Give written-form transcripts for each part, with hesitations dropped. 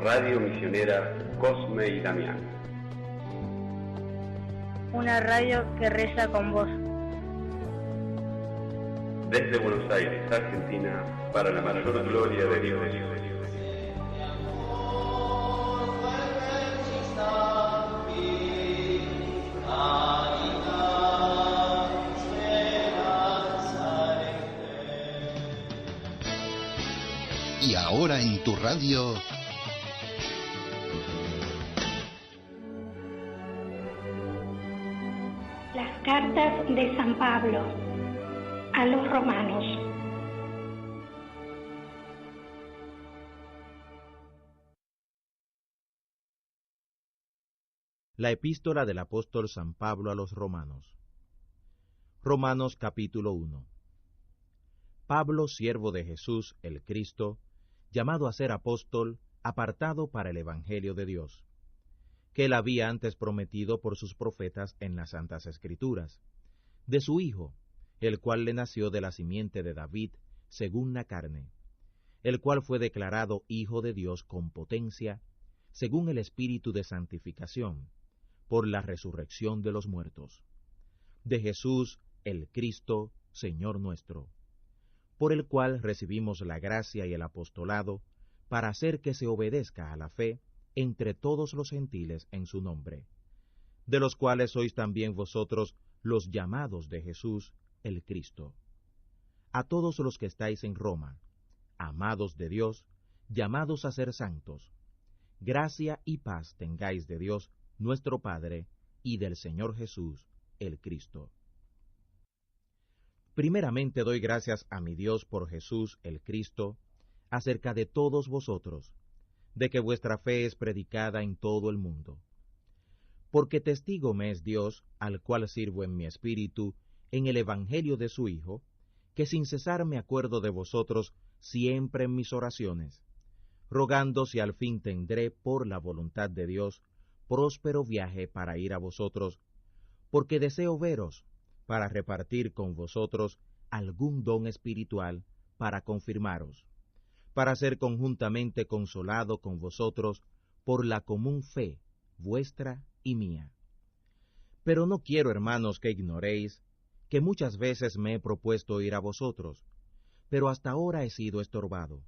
Radio Misionera Cosme y Damián. Una radio que reza con vos. Desde Buenos Aires, Argentina, para la mayor gloria de Dios. Y ahora en tu radio, las cartas de San Pablo a los romanos. La epístola del apóstol San Pablo a los romanos. Romanos capítulo 1. Pablo, siervo de Jesús, el Cristo, llamado a ser apóstol, apartado para el Evangelio de Dios, que él había antes prometido por sus profetas en las Santas Escrituras, de su Hijo, el cual le nació de la simiente de David, según la carne, el cual fue declarado Hijo de Dios con potencia, según el Espíritu de santificación, por la resurrección de los muertos, de Jesús, el Cristo, Señor nuestro, por el cual recibimos la gracia y el apostolado, para hacer que se obedezca a la fe entre todos los gentiles en su nombre, de los cuales sois también vosotros los llamados de Jesús, el Cristo. A todos los que estáis en Roma, amados de Dios, llamados a ser santos, gracia y paz tengáis de Dios, nuestro Padre, y del Señor Jesús, el Cristo. Primeramente doy gracias a mi Dios por Jesús, el Cristo, acerca de todos vosotros, de que vuestra fe es predicada en todo el mundo. Porque testigo me es Dios, al cual sirvo en mi espíritu, en el Evangelio de su Hijo, que sin cesar me acuerdo de vosotros siempre en mis oraciones, rogando si al fin tendré, por la voluntad de Dios, próspero viaje para ir a vosotros, porque deseo veros, para repartir con vosotros algún don espiritual, para confirmaros, para ser conjuntamente consolado con vosotros por la común fe vuestra y mía. Pero no quiero, hermanos, que ignoréis que muchas veces me he propuesto ir a vosotros, pero hasta ahora he sido estorbado,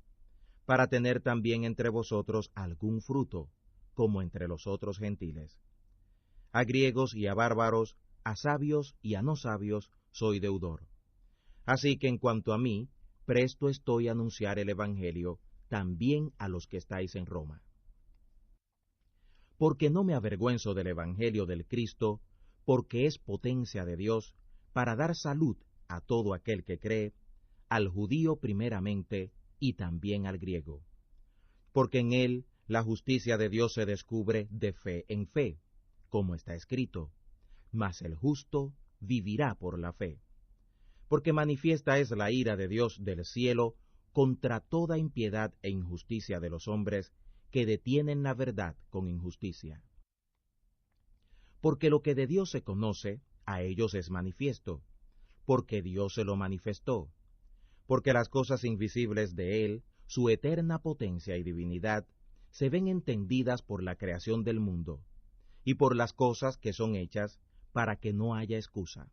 para tener también entre vosotros algún fruto, como entre los otros gentiles. A griegos y a bárbaros, a sabios y a no sabios, soy deudor. Así que en cuanto a mí, presto estoy a anunciar el Evangelio también a los que estáis en Roma. Porque no me avergüenzo del Evangelio del Cristo, porque es potencia de Dios para dar salud a todo aquel que cree, al judío primeramente y también al griego. Porque en él la justicia de Dios se descubre de fe en fe, como está escrito, mas el justo vivirá por la fe. Porque manifiesta es la ira de Dios del cielo contra toda impiedad e injusticia de los hombres que detienen la verdad con injusticia. Porque lo que de Dios se conoce, a ellos es manifiesto, porque Dios se lo manifestó, porque las cosas invisibles de Él, su eterna potencia y divinidad, se ven entendidas por la creación del mundo, y por las cosas que son hechas, para que no haya excusa.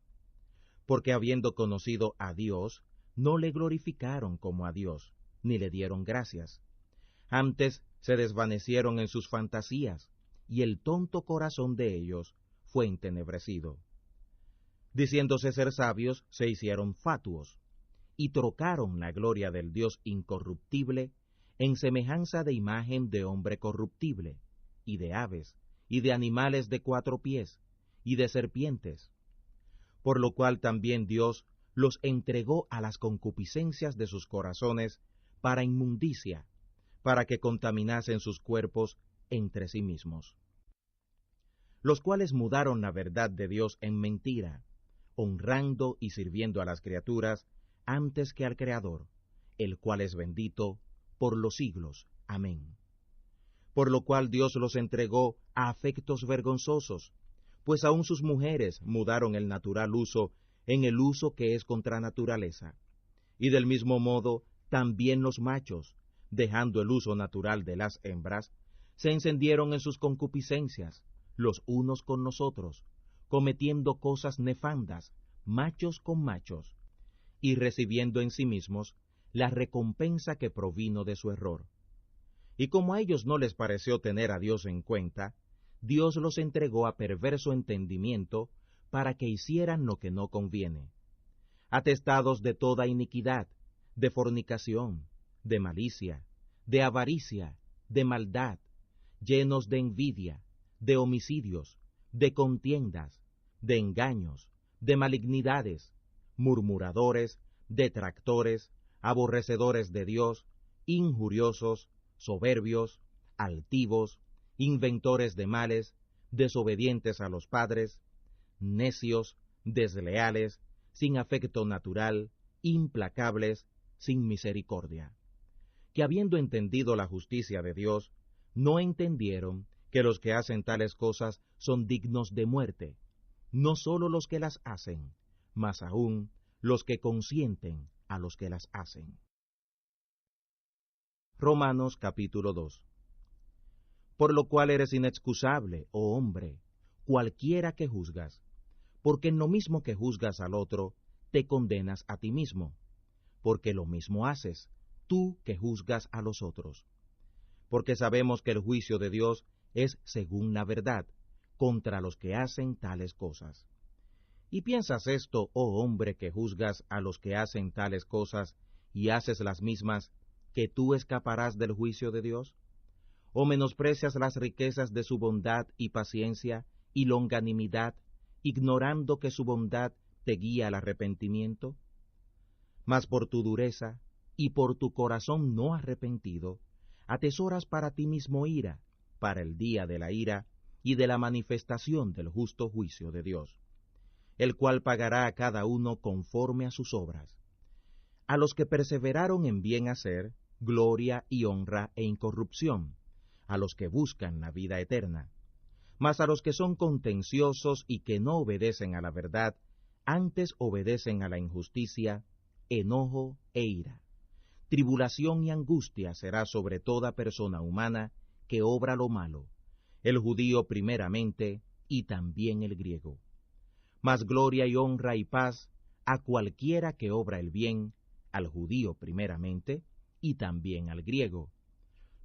Porque habiendo conocido a Dios, no le glorificaron como a Dios, ni le dieron gracias. Antes se desvanecieron en sus fantasías, y el tonto corazón de ellos fue entenebrecido. Diciéndose ser sabios, se hicieron fatuos, y trocaron la gloria del Dios incorruptible en semejanza de imagen de hombre corruptible, y de aves, y de animales de 4 pies, y de serpientes. Por lo cual también Dios los entregó a las concupiscencias de sus corazones para inmundicia, para que contaminasen sus cuerpos entre sí mismos. Los cuales mudaron la verdad de Dios en mentira, honrando y sirviendo a las criaturas antes que al Creador, el cual es bendito por los siglos. Amén. Por lo cual Dios los entregó a afectos vergonzosos, pues aun sus mujeres mudaron el natural uso en el uso que es contra naturaleza. Y del mismo modo, también los machos, dejando el uso natural de las hembras, se encendieron en sus concupiscencias, los unos con nosotros, cometiendo cosas nefandas, machos con machos, y recibiendo en sí mismos la recompensa que provino de su error. Y como a ellos no les pareció tener a Dios en cuenta, Dios los entregó a perverso entendimiento para que hicieran lo que no conviene, atestados de toda iniquidad, de fornicación, de malicia, de avaricia, de maldad, llenos de envidia, de homicidios, de contiendas, de engaños, de malignidades, murmuradores, detractores, aborrecedores de Dios, injuriosos, soberbios, altivos, inventores de males, desobedientes a los padres, necios, desleales, sin afecto natural, implacables, sin misericordia, que habiendo entendido la justicia de Dios, no entendieron que los que hacen tales cosas son dignos de muerte, no sólo los que las hacen, mas aún los que consienten a los que las hacen. Romanos capítulo 2. Por lo cual eres inexcusable, oh hombre, cualquiera que juzgas, porque en lo mismo que juzgas al otro, te condenas a ti mismo, porque lo mismo haces, tú que juzgas a los otros. Porque sabemos que el juicio de Dios es según la verdad, contra los que hacen tales cosas. ¿Y piensas esto, oh hombre, que juzgas a los que hacen tales cosas y haces las mismas, que tú escaparás del juicio de Dios? ¿O menosprecias las riquezas de su bondad y paciencia y longanimidad, ignorando que su bondad te guía al arrepentimiento? Mas por tu dureza y por tu corazón no arrepentido, atesoras para ti mismo ira, para el día de la ira y de la manifestación del justo juicio de Dios, el cual pagará a cada uno conforme a sus obras. A los que perseveraron en bien hacer, gloria y honra e incorrupción, a los que buscan la vida eterna. Mas a los que son contenciosos y que no obedecen a la verdad, antes obedecen a la injusticia, enojo e ira. Tribulación y angustia será sobre toda persona humana que obra lo malo, el judío primeramente y también el griego. Mas gloria y honra y paz a cualquiera que obra el bien, al judío primeramente y también al griego,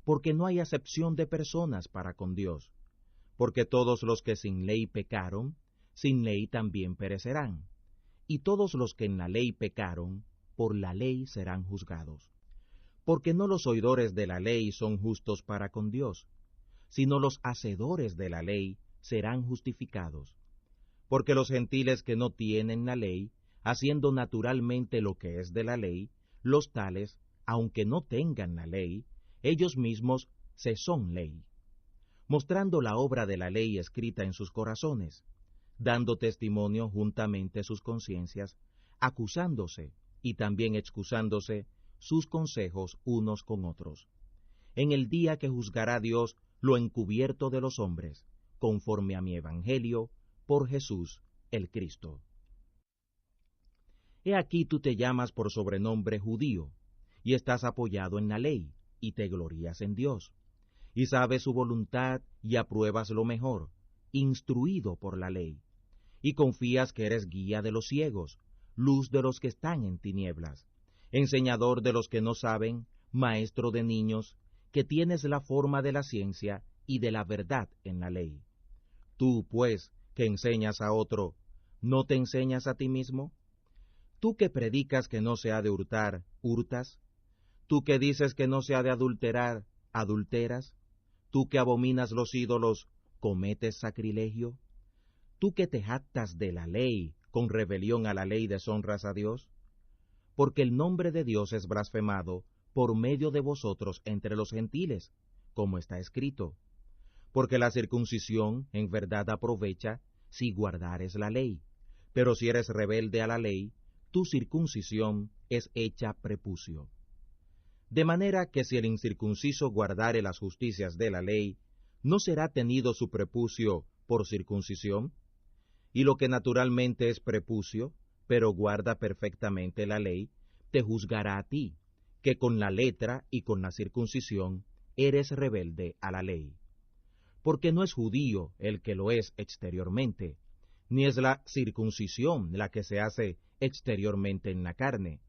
porque no hay acepción de personas para con Dios, porque todos los que sin ley pecaron, sin ley también perecerán, y todos los que en la ley pecaron, por la ley serán juzgados. Porque no los oidores de la ley son justos para con Dios, sino los hacedores de la ley serán justificados. Porque los gentiles que no tienen la ley, haciendo naturalmente lo que es de la ley, los tales, aunque no tengan la ley, ellos mismos se son ley, mostrando la obra de la ley escrita en sus corazones, dando testimonio juntamente sus conciencias, acusándose y también excusándose sus consejos unos con otros, en el día que juzgará Dios lo encubierto de los hombres, conforme a mi evangelio, por Jesús el Cristo. He aquí tú te llamas por sobrenombre judío, y estás apoyado en la ley, y te glorías en Dios, y sabes su voluntad y apruebas lo mejor, instruido por la ley, y confías que eres guía de los ciegos, luz de los que están en tinieblas, enseñador de los que no saben, maestro de niños, que tienes la forma de la ciencia y de la verdad en la ley. Tú, pues, que enseñas a otro, ¿no te enseñas a ti mismo? Tú que predicas que no se ha de hurtar, ¿hurtas? Tú que dices que no se ha de adulterar, ¿adulteras? Tú que abominas los ídolos, ¿cometes sacrilegio? Tú que te jactas de la ley, con rebelión a la ley deshonras a Dios. Porque el nombre de Dios es blasfemado por medio de vosotros entre los gentiles, como está escrito. Porque la circuncisión en verdad aprovecha si guardares la ley, pero si eres rebelde a la ley, tu circuncisión es hecha prepucio. De manera que si el incircunciso guardare las justicias de la ley, ¿no será tenido su prepucio por circuncisión? Y lo que naturalmente es prepucio, pero guarda perfectamente la ley, te juzgará a ti, que con la letra y con la circuncisión eres rebelde a la ley. Porque no es judío el que lo es exteriormente, ni es la circuncisión la que se hace exteriormente en la carne,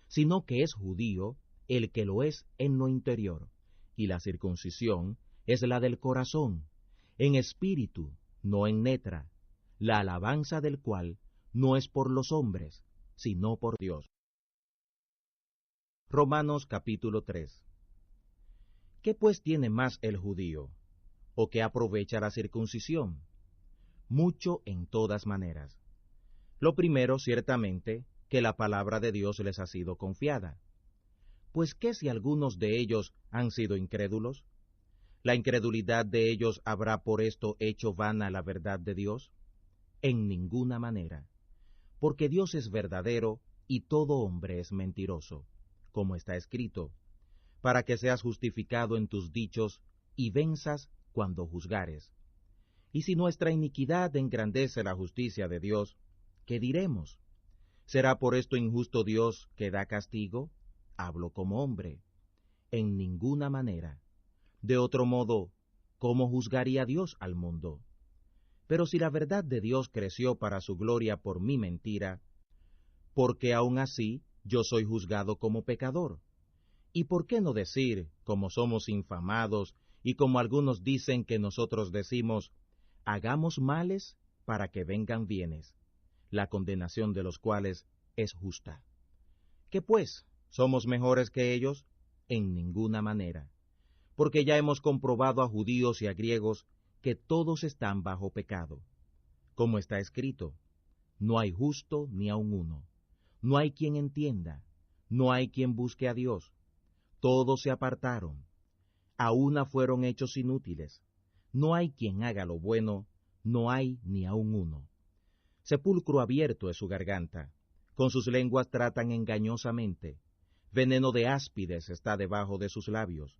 sino que es judío el que lo es en lo interior, y la circuncisión es la del corazón, en espíritu, no en letra, la alabanza del cual no es por los hombres, sino por Dios. Romanos capítulo 3. ¿Qué pues tiene más el judío? ¿O qué aprovecha la circuncisión? Mucho en todas maneras. Lo primero, ciertamente, que la palabra de Dios les ha sido confiada. Pues ¿qué si algunos de ellos han sido incrédulos? ¿La incredulidad de ellos habrá por esto hecho vana la verdad de Dios? En ninguna manera. Porque Dios es verdadero y todo hombre es mentiroso, como está escrito, para que seas justificado en tus dichos y venzas cuando juzgares. Y si nuestra iniquidad engrandece la justicia de Dios, ¿qué diremos? ¿Será por esto injusto Dios que da castigo? Hablo como hombre. En ninguna manera. De otro modo, ¿cómo juzgaría Dios al mundo? Pero si la verdad de Dios creció para su gloria por mi mentira, ¿por qué aún así yo soy juzgado como pecador? ¿Y por qué no decir, como somos infamados, y como algunos dicen que nosotros decimos, hagamos males para que vengan bienes, la condenación de los cuales es justa? ¿Qué pues? ¿Somos mejores que ellos? En ninguna manera. Porque ya hemos comprobado a judíos y a griegos que todos están bajo pecado. Como está escrito, no hay justo ni aun uno, no hay quien entienda, no hay quien busque a Dios. Todos se apartaron, a una fueron hechos inútiles. No hay quien haga lo bueno, no hay ni aun uno. Sepulcro abierto es su garganta, con sus lenguas tratan engañosamente. Veneno de áspides está debajo de sus labios,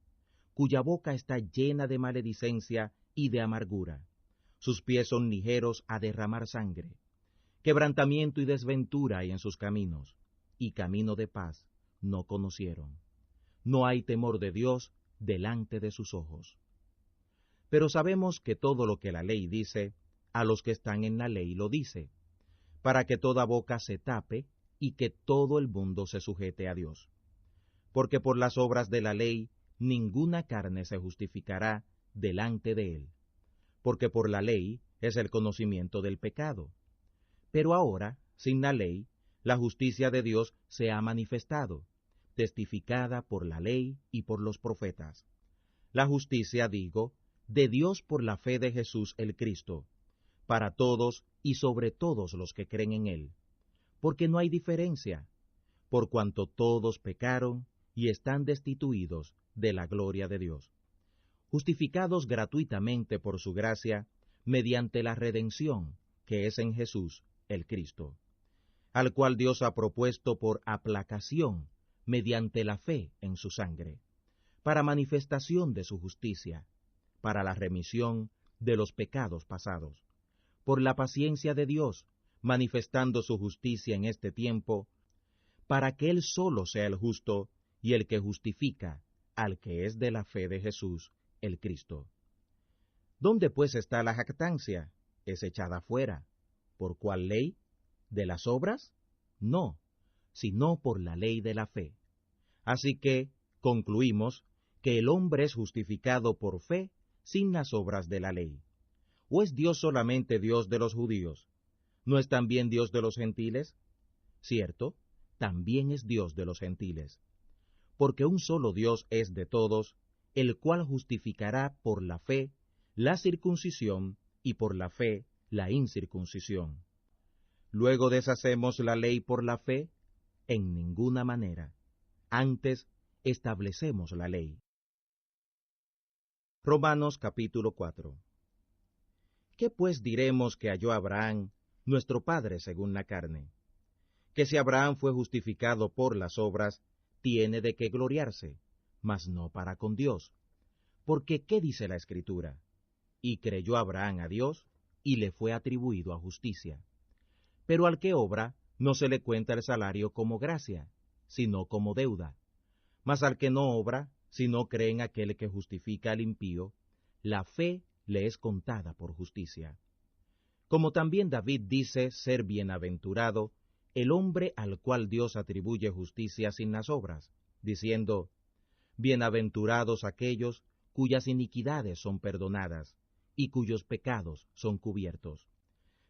cuya boca está llena de maledicencia y de amargura. Sus pies son ligeros a derramar sangre. Quebrantamiento y desventura hay en sus caminos, y camino de paz no conocieron. No hay temor de Dios delante de sus ojos. Pero sabemos que todo lo que la ley dice, a los que están en la ley lo dice, para que toda boca se tape y que todo el mundo se sujete a Dios. Porque por las obras de la ley ninguna carne se justificará delante de él, porque por la ley es el conocimiento del pecado. Pero ahora, sin la ley, la justicia de Dios se ha manifestado, testificada por la ley y por los profetas. La justicia, digo, de Dios por la fe de Jesús el Cristo, para todos y sobre todos los que creen en él, porque no hay diferencia, por cuanto todos pecaron y están destituidos de la gloria de Dios, justificados gratuitamente por su gracia, mediante la redención que es en Jesús el Cristo, al cual Dios ha propuesto por aplacación, mediante la fe en su sangre, para manifestación de su justicia, para la remisión de los pecados pasados, por la paciencia de Dios, manifestando su justicia en este tiempo, para que Él solo sea el justo y el que justifica al que es de la fe de Jesús, el Cristo. ¿Dónde pues está la jactancia? Es echada fuera. ¿Por cuál ley? ¿De las obras? No, sino por la ley de la fe. Así que concluimos que el hombre es justificado por fe sin las obras de la ley. ¿O es Dios solamente Dios de los judíos? ¿No es también Dios de los gentiles? Cierto, también es Dios de los gentiles. Porque un solo Dios es de todos, el cual justificará por la fe la circuncisión y por la fe la incircuncisión. ¿Luego deshacemos la ley por la fe? En ninguna manera. Antes establecemos la ley. Romanos capítulo 4. ¿Qué pues diremos que halló Abraham, nuestro padre según la carne? Que si Abraham fue justificado por las obras, tiene de qué gloriarse, mas no para con Dios. Porque, ¿qué dice la Escritura? Y creyó Abraham a Dios, y le fue atribuido a justicia. Pero al que obra, no se le cuenta el salario como gracia, sino como deuda. Mas al que no obra, sino cree en aquel que justifica al impío, la fe le es contada por justicia. Como también David dice ser bienaventurado el hombre al cual Dios atribuye justicia sin las obras, diciendo, bienaventurados aquellos cuyas iniquidades son perdonadas, y cuyos pecados son cubiertos.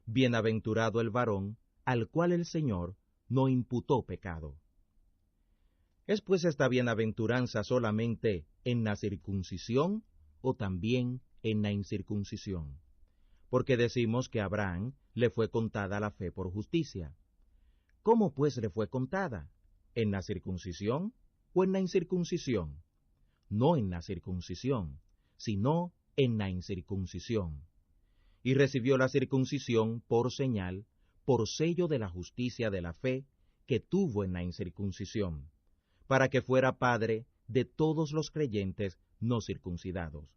Bienaventurado el varón al cual el Señor no imputó pecado. ¿Es pues esta bienaventuranza solamente en la circuncisión o también en la incircuncisión? Porque decimos que a Abraham le fue contada la fe por justicia. ¿Cómo pues le fue contada? ¿En la circuncisión o en la incircuncisión? No en la circuncisión, sino en la incircuncisión. Y recibió la circuncisión por señal, por sello de la justicia de la fe que tuvo en la incircuncisión, para que fuera padre de todos los creyentes no circuncidados,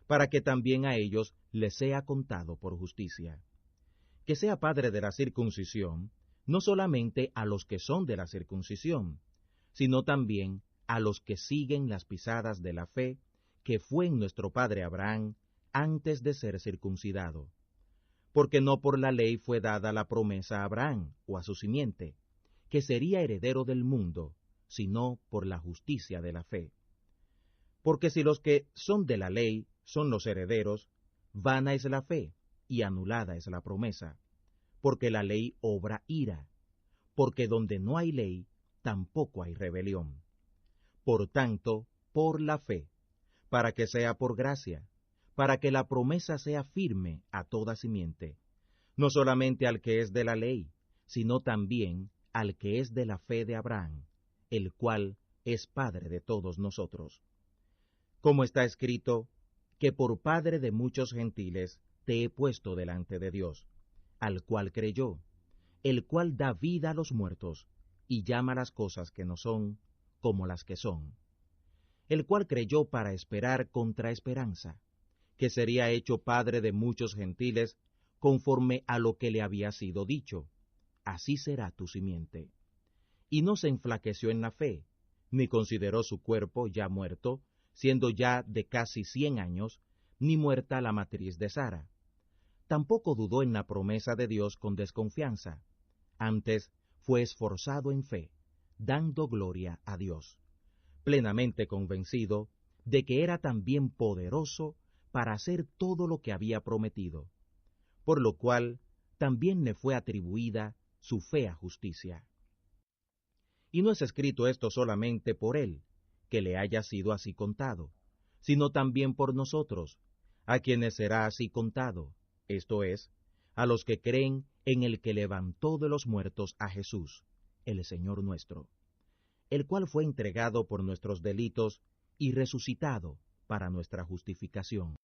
para que también a ellos les sea contado por justicia. Que sea padre de la circuncisión, no solamente a los que son de la circuncisión, sino también a los que siguen las pisadas de la fe que fue en nuestro padre Abraham antes de ser circuncidado. Porque no por la ley fue dada la promesa a Abraham o a su simiente, que sería heredero del mundo, sino por la justicia de la fe. Porque si los que son de la ley son los herederos, vana es la fe y anulada es la promesa, porque la ley obra ira, porque donde no hay ley, tampoco hay rebelión. Por tanto, por la fe, para que sea por gracia, para que la promesa sea firme a toda simiente, no solamente al que es de la ley, sino también al que es de la fe de Abraham, el cual es Padre de todos nosotros. Como está escrito, que por Padre de muchos gentiles te he puesto delante de Dios, al cual creyó, el cual da vida a los muertos, y llama las cosas que no son, como las que son, el cual creyó para esperar contra esperanza, que sería hecho Padre de muchos gentiles, conforme a lo que le había sido dicho, así será tu simiente. Y no se enflaqueció en la fe, ni consideró su cuerpo ya muerto, siendo ya de casi 100 años, ni muerta la matriz de Sara. Tampoco dudó en la promesa de Dios con desconfianza, antes fue esforzado en fe, dando gloria a Dios, plenamente convencido de que era también poderoso para hacer todo lo que había prometido, por lo cual también le fue atribuida su fe a justicia. Y no es escrito esto solamente por él, que le haya sido así contado, sino también por nosotros, a quienes será así contado, esto es, a los que creen en el que levantó de los muertos a Jesús, el Señor nuestro, el cual fue entregado por nuestros delitos y resucitado para nuestra justificación.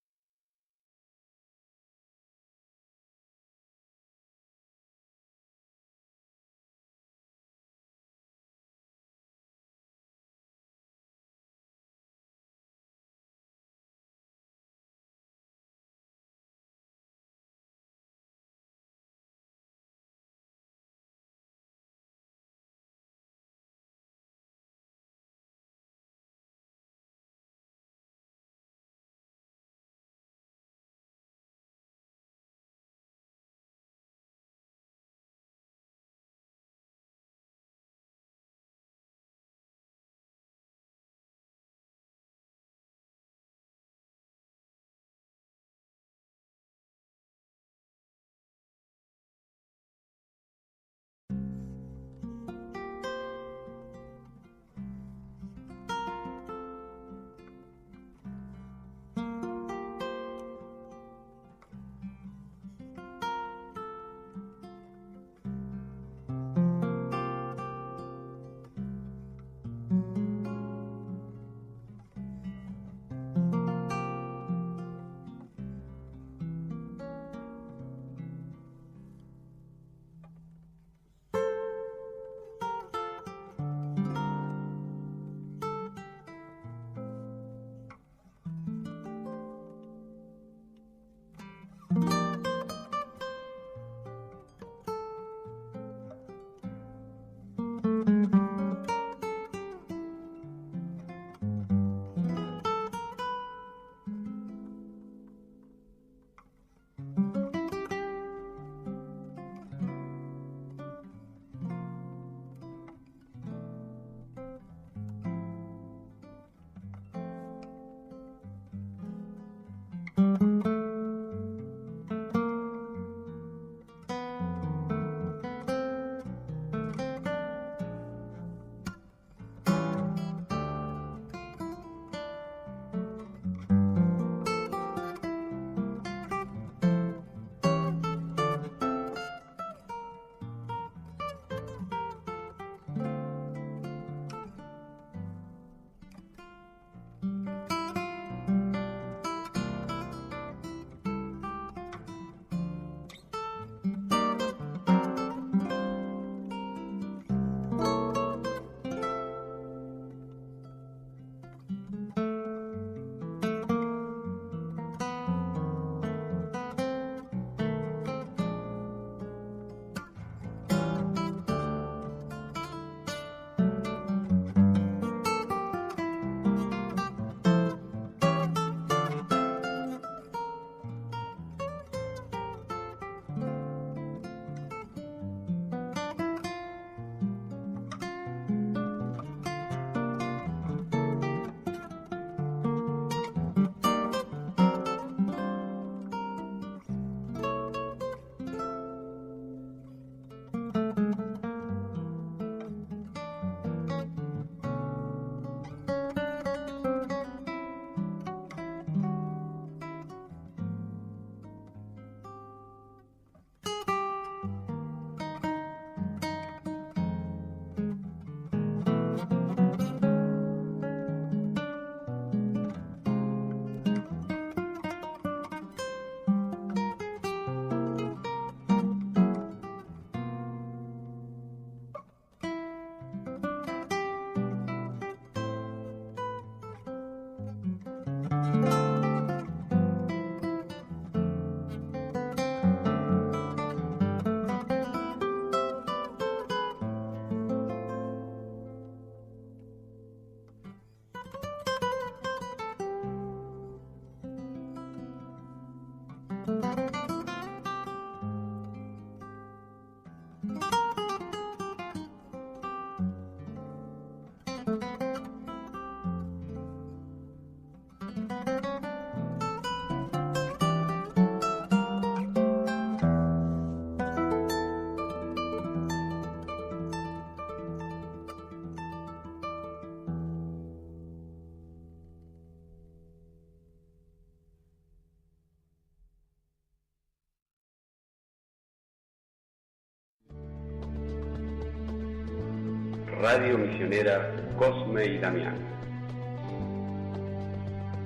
Radio Misionera Cosme y Damián.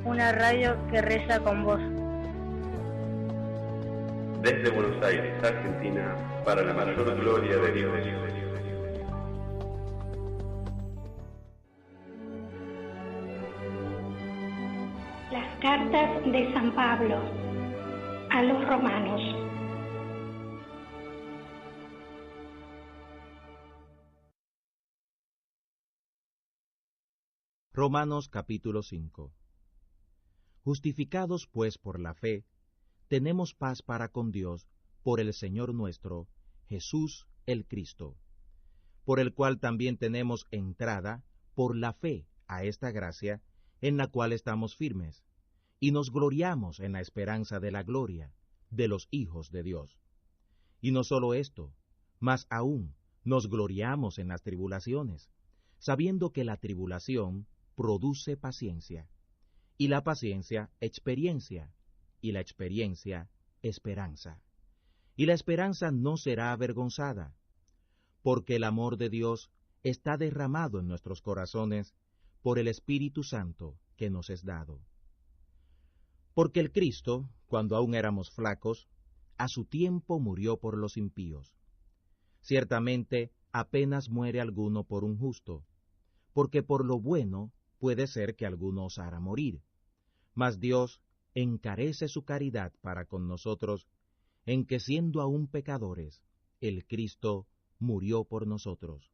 Una radio que reza con vos. Desde Buenos Aires, Argentina, para la mayor gloria de Dios. Las cartas de San Pablo a los romanos. Romanos capítulo 5. Justificados pues por la fe, tenemos paz para con Dios por el Señor nuestro, Jesús el Cristo, por el cual también tenemos entrada por la fe a esta gracia, en la cual estamos firmes, y nos gloriamos en la esperanza de la gloria de los hijos de Dios. Y no solo esto, mas aún nos gloriamos en las tribulaciones, sabiendo que la tribulación produce paciencia, y la paciencia experiencia, y la experiencia esperanza. Y la esperanza no será avergonzada, porque el amor de Dios está derramado en nuestros corazones por el Espíritu Santo que nos es dado. Porque el Cristo, cuando aún éramos flacos, a su tiempo murió por los impíos. Ciertamente apenas muere alguno por un justo, porque por lo bueno puede ser que alguno osara morir. Mas Dios encarece su caridad para con nosotros, en que siendo aún pecadores, el Cristo murió por nosotros.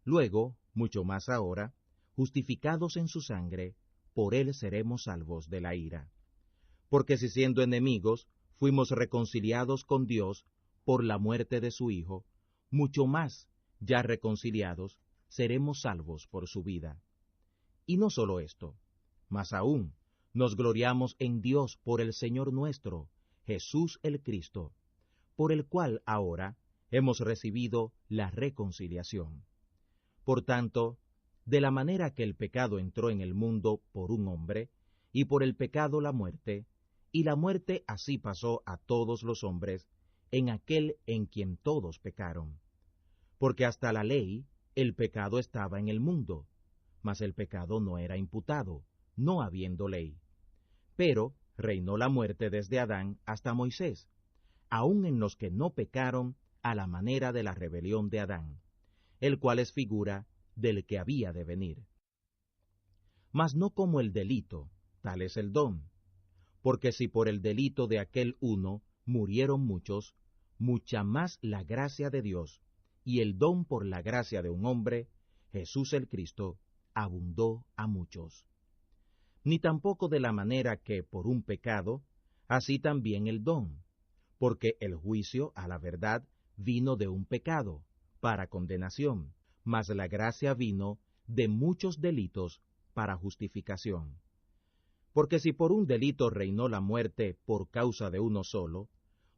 Luego, mucho más ahora, justificados en su sangre, por él seremos salvos de la ira. Porque si siendo enemigos, fuimos reconciliados con Dios por la muerte de su Hijo, mucho más, ya reconciliados, seremos salvos por su vida. Y no solo esto, mas aún nos gloriamos en Dios por el Señor nuestro, Jesús el Cristo, por el cual ahora hemos recibido la reconciliación. Por tanto, de la manera que el pecado entró en el mundo por un hombre, y por el pecado la muerte, y la muerte así pasó a todos los hombres, en aquel en quien todos pecaron. Porque hasta la ley, el pecado estaba en el mundo, mas el pecado no era imputado, no habiendo ley. Pero reinó la muerte desde Adán hasta Moisés, aun en los que no pecaron a la manera de la rebelión de Adán, el cual es figura del que había de venir. Mas no como el delito, tal es el don. Porque si por el delito de aquel uno murieron muchos, mucha más la gracia de Dios, y el don por la gracia de un hombre, Jesús el Cristo, abundó a muchos. Ni tampoco de la manera que por un pecado, así también el don, porque el juicio a la verdad vino de un pecado, para condenación, mas la gracia vino de muchos delitos para justificación. Porque si por un delito reinó la muerte por causa de uno solo,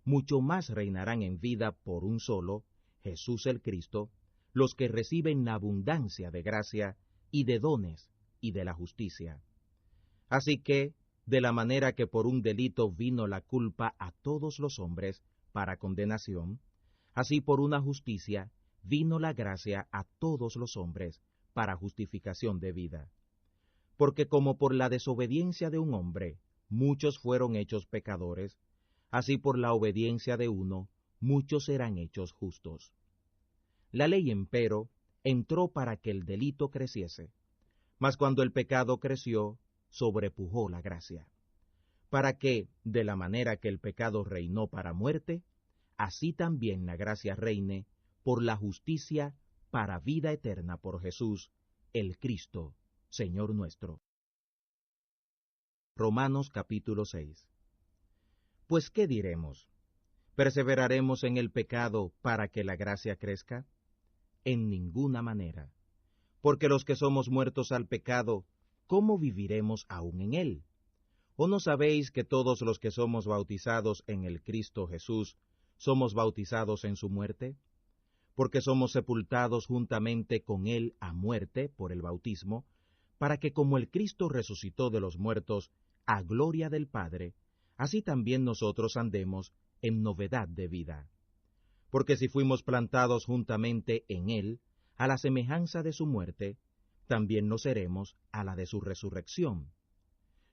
mucho más reinarán en vida por un solo, Jesús el Cristo, los que reciben la abundancia de gracia y de dones y de la justicia. Así que, de la manera que por un delito vino la culpa a todos los hombres para condenación, así por una justicia vino la gracia a todos los hombres para justificación de vida. Porque como por la desobediencia de un hombre muchos fueron hechos pecadores, así por la obediencia de uno muchos serán hechos justos. La ley, empero, entró para que el delito creciese, mas cuando el pecado creció, sobrepujó la gracia, para que, de la manera que el pecado reinó para muerte, así también la gracia reine por la justicia para vida eterna por Jesús, el Cristo, Señor nuestro. Romanos capítulo 6. Pues, ¿qué diremos? ¿Perseveraremos en el pecado para que la gracia crezca? En ninguna manera. Porque los que somos muertos al pecado, ¿cómo viviremos aún en él? ¿O no sabéis que todos los que somos bautizados en el Cristo Jesús, somos bautizados en su muerte? Porque somos sepultados juntamente con él a muerte por el bautismo, para que como el Cristo resucitó de los muertos, a gloria del Padre, así también nosotros andemos en novedad de vida. Porque si fuimos plantados juntamente en él, a la semejanza de su muerte, también lo seremos a la de su resurrección,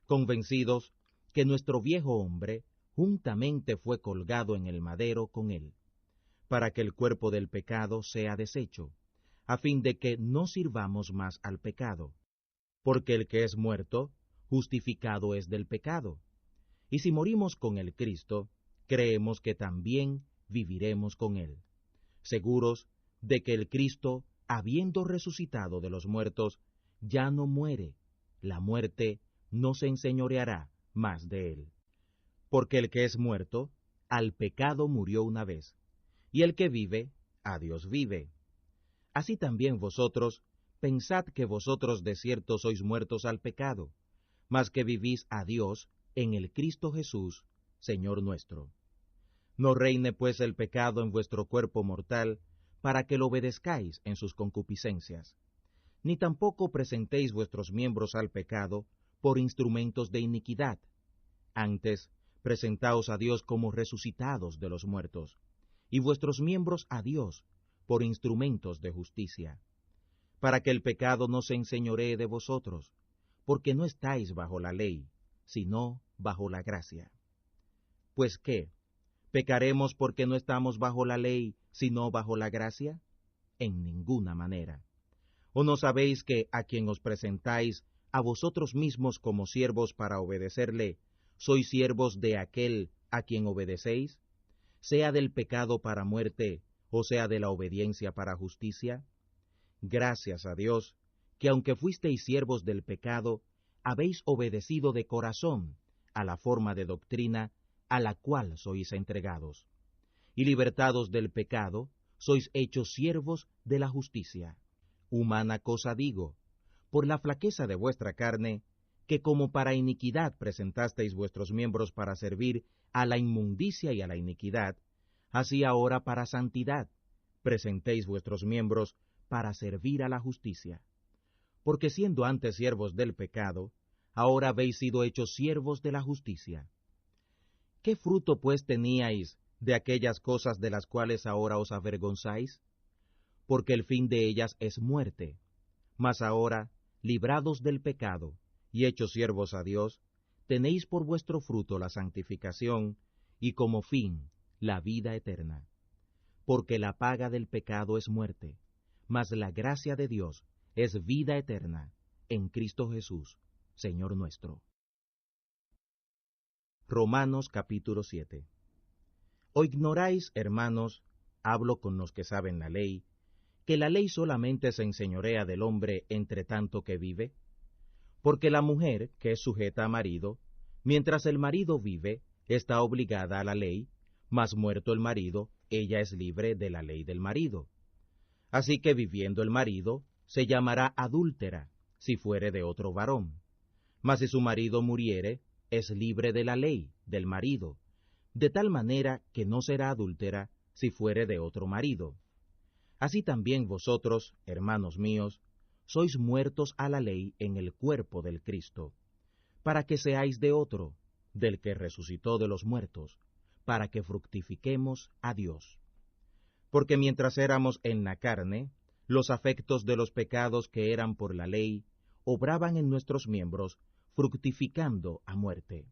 convencidos que nuestro viejo hombre juntamente fue colgado en el madero con él, para que el cuerpo del pecado sea deshecho, a fin de que no sirvamos más al pecado. Porque el que es muerto, justificado es del pecado. Y si morimos con el Cristo, creemos que también viviremos con él, seguros de que el Cristo, habiendo resucitado de los muertos, ya no muere, la muerte no se enseñoreará más de él. Porque el que es muerto, al pecado murió una vez, y el que vive, a Dios vive. Así también vosotros, pensad que vosotros de cierto sois muertos al pecado, mas que vivís a Dios en el Cristo Jesús, Señor nuestro. No reine pues el pecado en vuestro cuerpo mortal, para que lo obedezcáis en sus concupiscencias. Ni tampoco presentéis vuestros miembros al pecado por instrumentos de iniquidad. Antes, presentaos a Dios como resucitados de los muertos, y vuestros miembros a Dios por instrumentos de justicia, para que el pecado no se enseñoree de vosotros, porque no estáis bajo la ley, sino bajo la gracia. Pues ¿qué? ¿Pecaremos porque no estamos bajo la ley, sino bajo la gracia? En ninguna manera. ¿O no sabéis que a quien os presentáis a vosotros mismos como siervos para obedecerle, sois siervos de aquel a quien obedecéis, sea del pecado para muerte, o sea de la obediencia para justicia? Gracias a Dios, que aunque fuisteis siervos del pecado, habéis obedecido de corazón a la forma de doctrina a la cual sois entregados, y libertados del pecado, sois hechos siervos de la justicia. Humana cosa digo, por la flaqueza de vuestra carne, que como para iniquidad presentasteis vuestros miembros para servir a la inmundicia y a la iniquidad, así ahora para santidad presentéis vuestros miembros para servir a la justicia. Porque siendo antes siervos del pecado, ahora habéis sido hechos siervos de la justicia. ¿Qué fruto pues teníais de aquellas cosas de las cuales ahora os avergonzáis? Porque el fin de ellas es muerte. Mas ahora, librados del pecado y hechos siervos a Dios, tenéis por vuestro fruto la santificación y como fin la vida eterna. Porque la paga del pecado es muerte, mas la gracia de Dios es vida eterna en Cristo Jesús, Señor nuestro. Romanos capítulo 7. ¿O ignoráis, hermanos, hablo con los que saben la ley, que la ley solamente se enseñorea del hombre entre tanto que vive? Porque la mujer, que es sujeta a marido, mientras el marido vive, está obligada a la ley, mas muerto el marido, ella es libre de la ley del marido. Así que viviendo el marido, se llamará adúltera, si fuere de otro varón. Mas si su marido muriere, es libre de la ley del marido, de tal manera que no será adúltera si fuere de otro marido. Así también vosotros, hermanos míos, sois muertos a la ley en el cuerpo del Cristo, para que seáis de otro, del que resucitó de los muertos, para que fructifiquemos a Dios. Porque mientras éramos en la carne, los afectos de los pecados que eran por la ley, obraban en nuestros miembros, fructificando a muerte.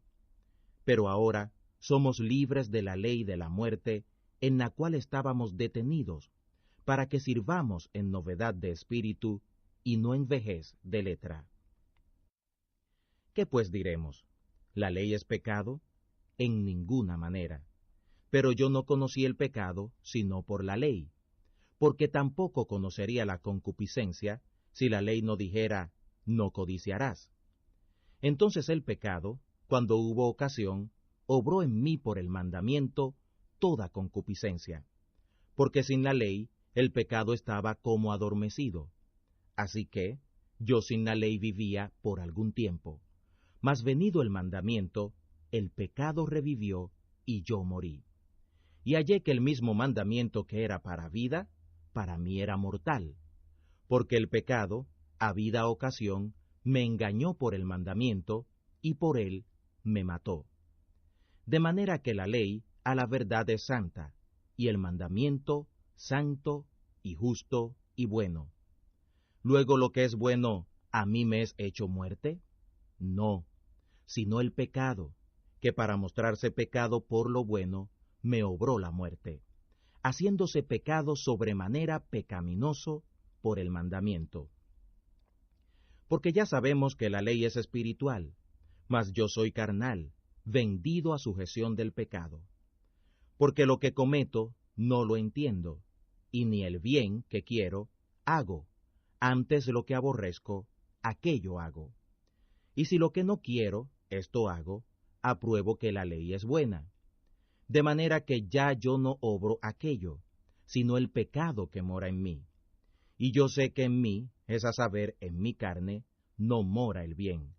Pero ahora somos libres de la ley de la muerte, en la cual estábamos detenidos, para que sirvamos en novedad de espíritu y no en vejez de letra. ¿Qué pues diremos? ¿La ley es pecado? En ninguna manera. Pero yo no conocí el pecado sino por la ley, porque tampoco conocería la concupiscencia si la ley no dijera, no codiciarás. Entonces el pecado, cuando hubo ocasión, obró en mí por el mandamiento toda concupiscencia, porque sin la ley el pecado estaba como adormecido. Así que yo sin la ley vivía por algún tiempo, mas venido el mandamiento, el pecado revivió y yo morí. Y hallé que el mismo mandamiento que era para vida, para mí era mortal, porque el pecado, habida ocasión, me engañó por el mandamiento, y por él me mató. De manera que la ley a la verdad es santa, y el mandamiento santo y justo y bueno. Luego lo que es bueno, ¿a mí me es hecho muerte? No, sino el pecado, que para mostrarse pecado por lo bueno, me obró la muerte, haciéndose pecado sobremanera pecaminoso por el mandamiento. Porque ya sabemos que la ley es espiritual, mas yo soy carnal, vendido a sujeción del pecado. Porque lo que cometo no lo entiendo, y ni el bien que quiero hago, antes lo que aborrezco, aquello hago. Y si lo que no quiero, esto hago, apruebo que la ley es buena. De manera que ya yo no obro aquello, sino el pecado que mora en mí. Y yo sé que en mí, es a saber, en mi carne, no mora el bien.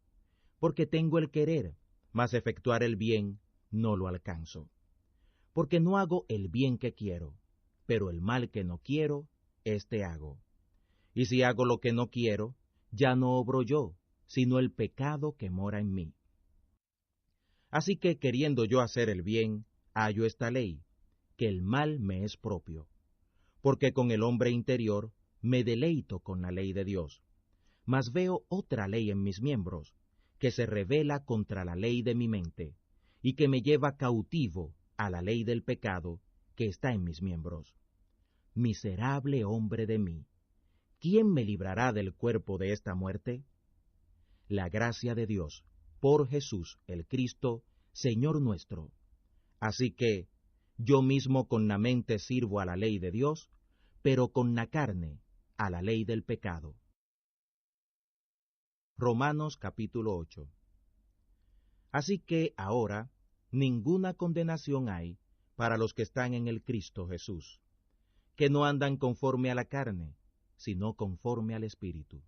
Porque tengo el querer, mas efectuar el bien no lo alcanzo. Porque no hago el bien que quiero, pero el mal que no quiero, éste hago. Y si hago lo que no quiero, ya no obro yo, sino el pecado que mora en mí. Así que queriendo yo hacer el bien, hallo esta ley, que el mal me es propio. Porque con el hombre interior me deleito con la ley de Dios. Mas veo otra ley en mis miembros, que se rebela contra la ley de mi mente, y que me lleva cautivo a la ley del pecado que está en mis miembros. Miserable hombre de mí, ¿quién me librará del cuerpo de esta muerte? La gracia de Dios, por Jesús el Cristo, Señor nuestro. Así que, yo mismo con la mente sirvo a la ley de Dios, pero con la carne a la ley del pecado. Romanos capítulo 8. Así que ahora ninguna condenación hay para los que están en el Cristo Jesús, que no andan conforme a la carne, sino conforme al Espíritu.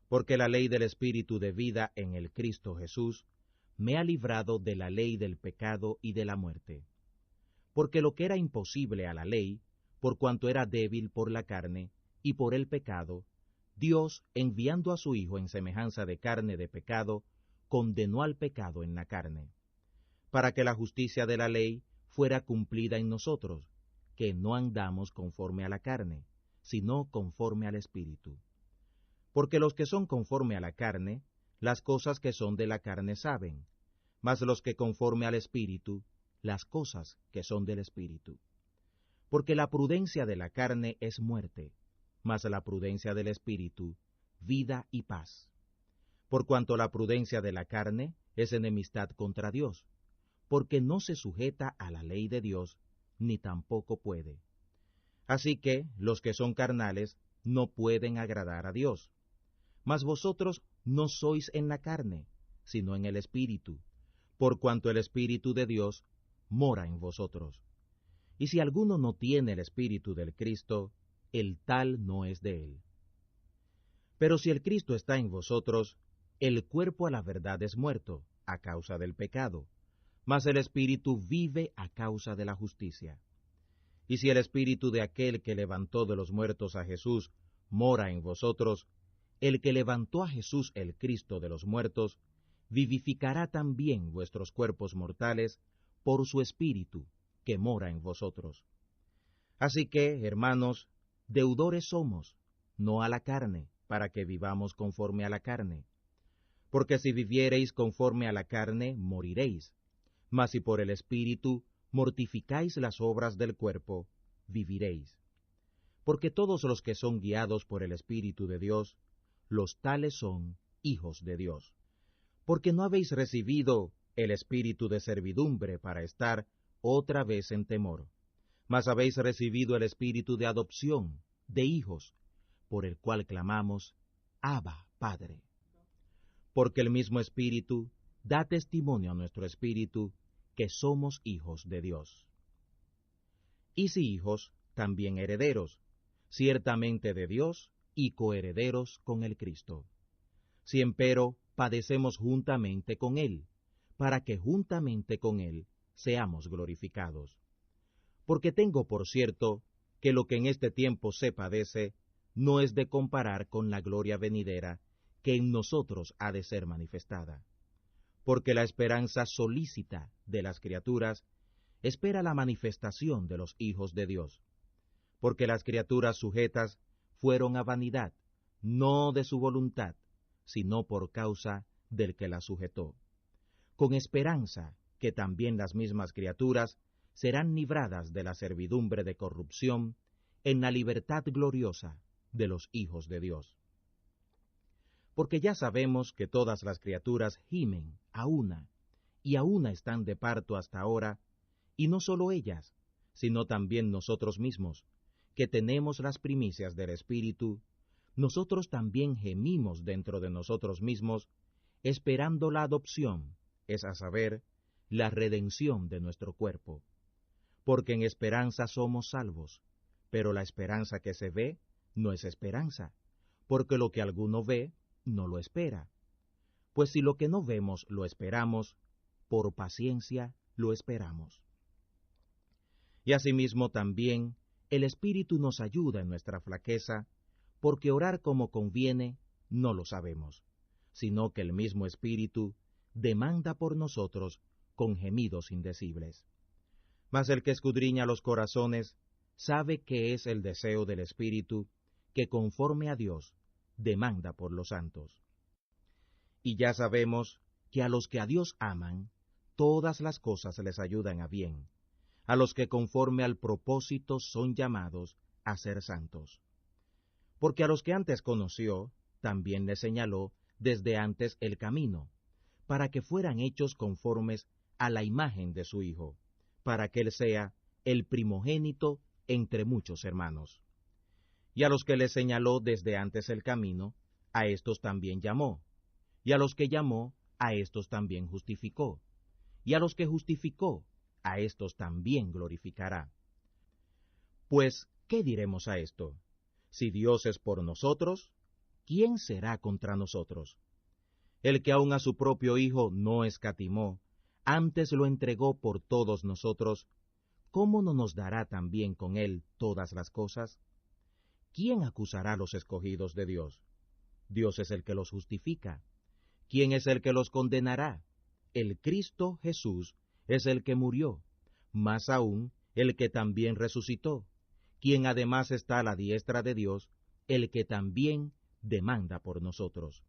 Porque la ley del Espíritu de vida en el Cristo Jesús me ha librado de la ley del pecado y de la muerte. Porque lo que era imposible a la ley, por cuanto era débil por la carne y por el pecado, Dios, enviando a su Hijo en semejanza de carne de pecado, condenó al pecado en la carne, para que la justicia de la ley fuera cumplida en nosotros, que no andamos conforme a la carne, sino conforme al Espíritu. Porque los que son conforme a la carne, las cosas que son de la carne saben, mas los que conforme al Espíritu, las cosas que son del Espíritu. Porque la prudencia de la carne es muerte, mas la prudencia del Espíritu, vida y paz. Por cuanto la prudencia de la carne es enemistad contra Dios, porque no se sujeta a la ley de Dios, ni tampoco puede. Así que los que son carnales no pueden agradar a Dios. Mas vosotros no sois en la carne, sino en el Espíritu, por cuanto el Espíritu de Dios mora en vosotros. Y si alguno no tiene el Espíritu del Cristo, el tal no es de él. Pero si el Cristo está en vosotros, el cuerpo a la verdad es muerto, a causa del pecado, mas el Espíritu vive a causa de la justicia. Y si el Espíritu de aquel que levantó de los muertos a Jesús mora en vosotros, el que levantó a Jesús el Cristo de los muertos, vivificará también vuestros cuerpos mortales por su Espíritu que mora en vosotros. Así que, hermanos, deudores somos, no a la carne, para que vivamos conforme a la carne. Porque si viviereis conforme a la carne, moriréis. Mas si por el Espíritu mortificáis las obras del cuerpo, viviréis. Porque todos los que son guiados por el Espíritu de Dios, los tales son hijos de Dios. porque no habéis recibido el espíritu de servidumbre para estar otra vez en temor, mas habéis recibido el espíritu de adopción, de hijos, por el cual clamamos, Abba, Padre. Porque el mismo espíritu da testimonio a nuestro espíritu que somos hijos de Dios. Y si hijos, también herederos, ciertamente de Dios y coherederos con el Cristo. Si empero padecemos juntamente con Él, para que juntamente con Él seamos glorificados. Porque tengo por cierto que lo que en este tiempo se padece no es de comparar con la gloria venidera que en nosotros ha de ser manifestada. Porque la esperanza solícita de las criaturas espera la manifestación de los hijos de Dios. Porque las criaturas sujetas fueron a vanidad, no de su voluntad, sino por causa del que las sujetó, con esperanza que también las mismas criaturas serán libradas de la servidumbre de corrupción en la libertad gloriosa de los hijos de Dios. Porque ya sabemos que todas las criaturas gimen a una, y a una están de parto hasta ahora, y no solo ellas, sino también nosotros mismos, que tenemos las primicias del Espíritu, nosotros también gemimos dentro de nosotros mismos, esperando la adopción, es a saber, la redención de nuestro cuerpo. Porque en esperanza somos salvos, pero la esperanza que se ve no es esperanza, porque lo que alguno ve no lo espera. Pues si lo que no vemos lo esperamos, por paciencia lo esperamos. Y asimismo también el Espíritu nos ayuda en nuestra flaqueza, porque orar como conviene no lo sabemos, sino que el mismo Espíritu demanda por nosotros con gemidos indecibles. Mas el que escudriña los corazones sabe que es el deseo del Espíritu, que conforme a Dios demanda por los santos. Y ya sabemos que a los que a Dios aman, todas las cosas les ayudan a bien, a los que conforme al propósito son llamados a ser santos. Porque a los que antes conoció, también les señaló desde antes el camino, para que fueran hechos conformes a la imagen de su Hijo, para que Él sea el primogénito entre muchos hermanos. Y a los que les señaló desde antes el camino, a éstos también llamó, y a los que llamó, a éstos también justificó, y a los que justificó, a éstos también glorificará. Pues, ¿qué diremos a esto? Si Dios es por nosotros, ¿quién será contra nosotros? El que aun a su propio Hijo no escatimó, antes lo entregó por todos nosotros, ¿cómo no nos dará también con Él todas las cosas? ¿Quién acusará a los escogidos de Dios? Dios es el que los justifica. ¿Quién es el que los condenará? El Cristo Jesús es el que murió, más aún el que también resucitó, quien además está a la diestra de Dios, el que también demanda por nosotros.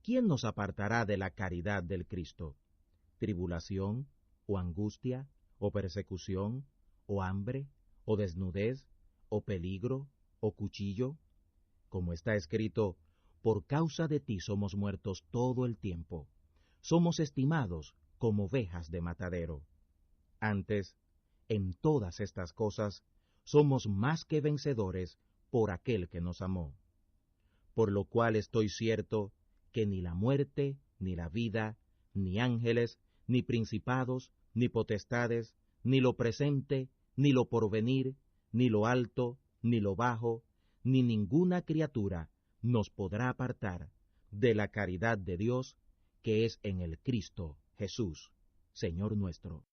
¿Quién nos apartará de la caridad del Cristo? ¿Tribulación, o angustia, o persecución, o hambre, o desnudez, o peligro, o cuchillo? Como está escrito, por causa de ti somos muertos todo el tiempo, somos estimados como ovejas de matadero. Antes, en todas estas cosas, somos más que vencedores por aquel que nos amó. Por lo cual estoy cierto que ni la muerte, ni la vida, ni ángeles, ni principados, ni potestades, ni lo presente, ni lo porvenir, ni lo alto, ni lo bajo, ni ninguna criatura nos podrá apartar de la caridad de Dios que es en el Cristo Jesús, Señor nuestro.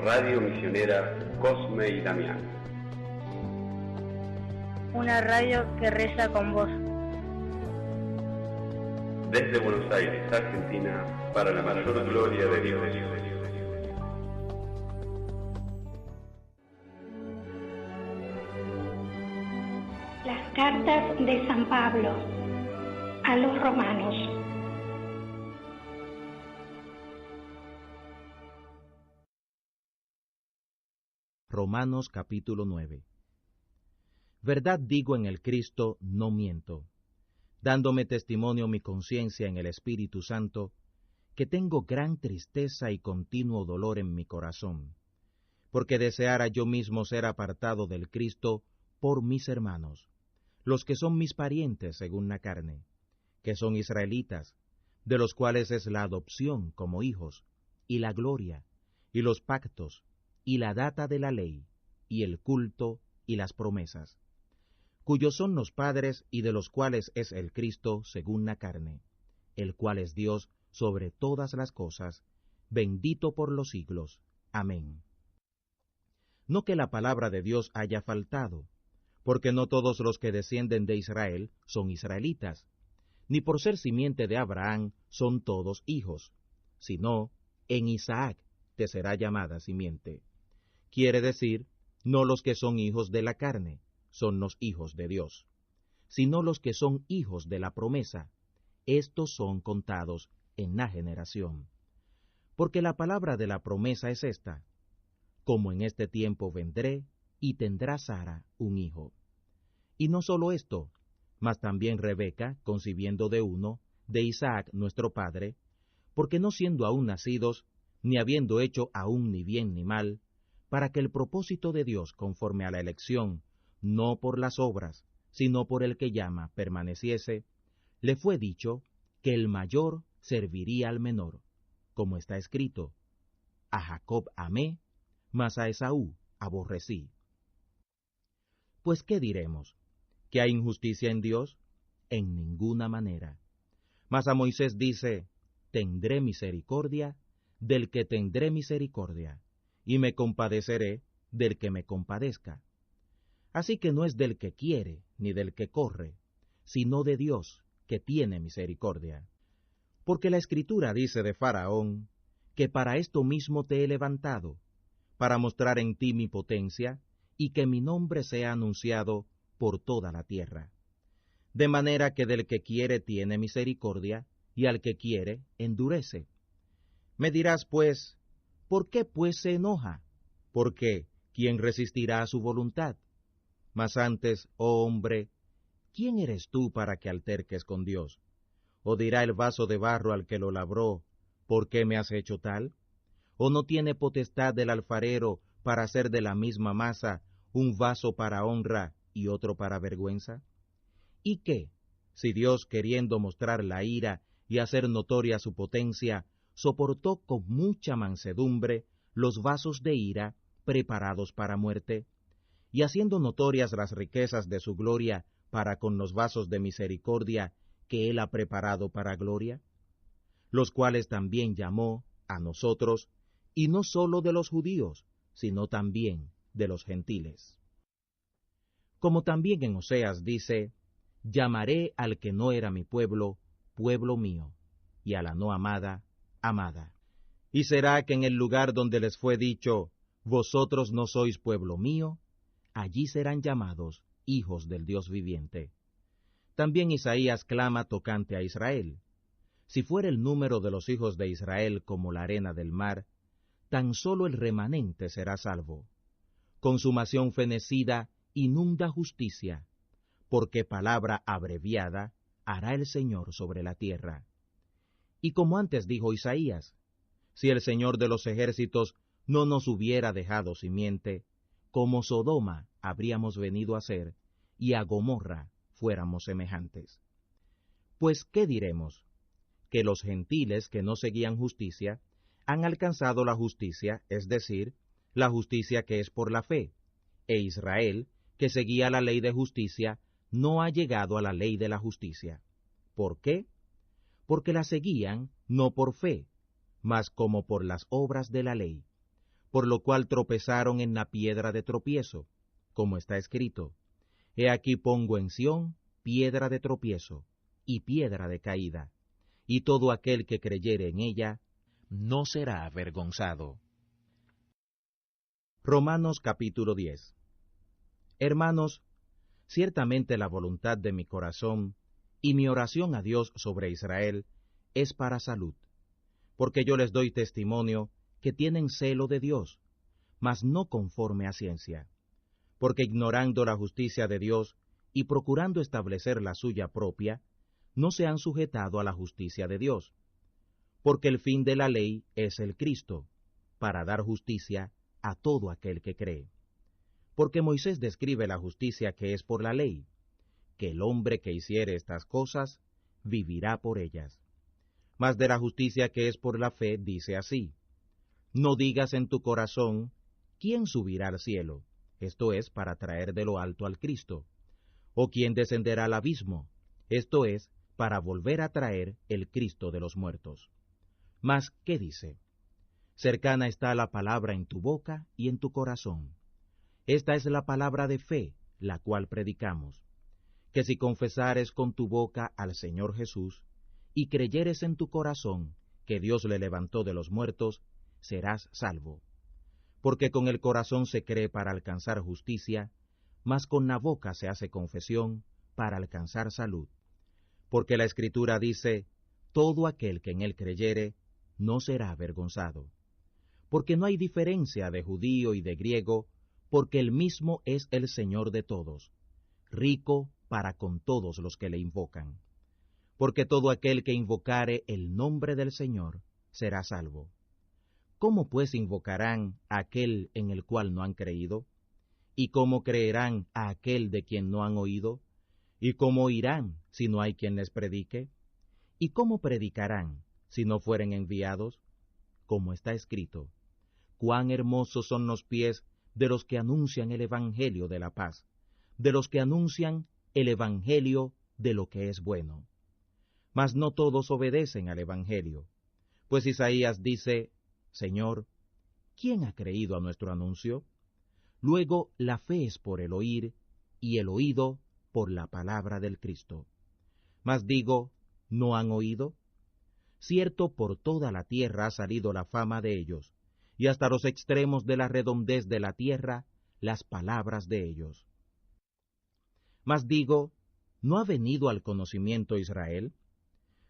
Radio Misionera Cosme y Damián. Una radio que reza con vos. Desde Buenos Aires, Argentina, para la mayor gloria de Dios. Las cartas de San Pablo a los romanos. Romanos capítulo 9. Verdad digo en el Cristo, no miento, dándome testimonio mi conciencia en el Espíritu Santo, que tengo gran tristeza y continuo dolor en mi corazón, porque deseara yo mismo ser apartado del Cristo por mis hermanos, los que son mis parientes según la carne, que son israelitas, de los cuales es la adopción como hijos, y la gloria, y los pactos, y la data de la ley, y el culto, y las promesas, cuyos son los padres y de los cuales es el Cristo según la carne, el cual es Dios sobre todas las cosas, bendito por los siglos. Amén. No que la palabra de Dios haya faltado, porque no todos los que descienden de Israel son israelitas, ni por ser simiente de Abraham son todos hijos, sino en Isaac te será llamada simiente. Quiere decir, no los que son hijos de la carne, son los hijos de Dios, sino los que son hijos de la promesa, estos son contados en la generación. Porque la palabra de la promesa es esta: como en este tiempo vendré, y tendrá Sara un hijo. Y no solo esto, mas también Rebeca, concibiendo de uno, de Isaac nuestro padre, porque no siendo aún nacidos, ni habiendo hecho aún ni bien ni mal, para que el propósito de Dios conforme a la elección, no por las obras, sino por el que llama, permaneciese, le fue dicho que el mayor serviría al menor, como está escrito: a Jacob amé, mas a Esaú aborrecí. Pues, ¿qué diremos? ¿Que hay injusticia en Dios? En ninguna manera. Mas a Moisés dice: tendré misericordia del que tendré misericordia, y me compadeceré del que me compadezca. Así que no es del que quiere, ni del que corre, sino de Dios, que tiene misericordia. Porque la Escritura dice de Faraón, que para esto mismo te he levantado, para mostrar en ti mi potencia, y que mi nombre sea anunciado por toda la tierra. De manera que del que quiere tiene misericordia, y al que quiere endurece. Me dirás, pues, ¿por qué pues se enoja? Porque, ¿quién resistirá a su voluntad? Mas antes, oh hombre, ¿quién eres tú para que alterques con Dios? ¿O dirá el vaso de barro al que lo labró, ¿por qué me has hecho tal? ¿O no tiene potestad del alfarero para hacer de la misma masa un vaso para honra y otro para vergüenza? ¿Y qué, si Dios, queriendo mostrar la ira y hacer notoria su potencia, soportó con mucha mansedumbre los vasos de ira preparados para muerte, y haciendo notorias las riquezas de su gloria para con los vasos de misericordia que él ha preparado para gloria? Los cuales también llamó a nosotros, y no sólo de los judíos, sino también de los gentiles. Como también en Oseas dice: llamaré al que no era mi pueblo, pueblo mío, y a la no amada, amada. Y será que en el lugar donde les fue dicho: vosotros no sois pueblo mío, allí serán llamados hijos del Dios viviente. También Isaías clama tocante a Israel: si fuera el número de los hijos de Israel como la arena del mar, tan solo el remanente será salvo. Consumación fenecida inunda justicia, porque palabra abreviada hará el Señor sobre la tierra. Y como antes dijo Isaías: si el Señor de los ejércitos no nos hubiera dejado simiente, como Sodoma habríamos venido a ser, y a Gomorra fuéramos semejantes. Pues, ¿qué diremos? Que los gentiles que no seguían justicia han alcanzado la justicia, es decir, la justicia que es por la fe, e Israel, que seguía la ley de justicia, no ha llegado a la ley de la justicia. ¿Por qué? Porque la seguían no por fe, mas como por las obras de la ley, por lo cual tropezaron en la piedra de tropiezo, como está escrito: He aquí pongo en Sión piedra de tropiezo y piedra de caída, y todo aquel que creyere en ella no será avergonzado. Romanos capítulo 10. Hermanos, ciertamente la voluntad de mi corazón y mi oración a Dios sobre Israel es para salud, porque yo les doy testimonio que tienen celo de Dios, mas no conforme a ciencia, porque ignorando la justicia de Dios y procurando establecer la suya propia, no se han sujetado a la justicia de Dios, porque el fin de la ley es el Cristo, para dar justicia a todo aquel que cree. Porque Moisés describe la justicia que es por la ley, que el hombre que hiciere estas cosas vivirá por ellas. Mas de la justicia que es por la fe dice así: No digas en tu corazón, ¿quién subirá al cielo? Esto es, para traer de lo alto al Cristo. ¿O quién descenderá al abismo? Esto es, para volver a traer el Cristo de los muertos. Mas, ¿qué dice? Cercana está la palabra en tu boca y en tu corazón. Esta es la palabra de fe, la cual predicamos, que si confesares con tu boca al Señor Jesús, y creyeres en tu corazón que Dios le levantó de los muertos, serás salvo. Porque con el corazón se cree para alcanzar justicia, mas con la boca se hace confesión para alcanzar salud. Porque la Escritura dice: todo aquel que en él creyere no será avergonzado. Porque no hay diferencia de judío y de griego, porque el mismo es el Señor de todos, rico para con todos los que le invocan. Porque todo aquel que invocare el nombre del Señor será salvo. ¿Cómo pues invocarán a aquel en el cual no han creído? ¿Y cómo creerán a aquel de quien no han oído? ¿Y cómo oirán si no hay quien les predique? ¿Y cómo predicarán si no fueren enviados? Como está escrito: cuán hermosos son los pies de los que anuncian el evangelio de la paz, de los que anuncian el evangelio de lo que es bueno. Mas no todos obedecen al evangelio, pues Isaías dice: Señor, ¿quién ha creído a nuestro anuncio? Luego la fe es por el oír, y el oído por la palabra del Cristo. Mas digo, ¿no han oído? Cierto, por toda la tierra ha salido la fama de ellos, y hasta los extremos de la redondez de la tierra las palabras de ellos. Mas digo, ¿no ha venido al conocimiento Israel?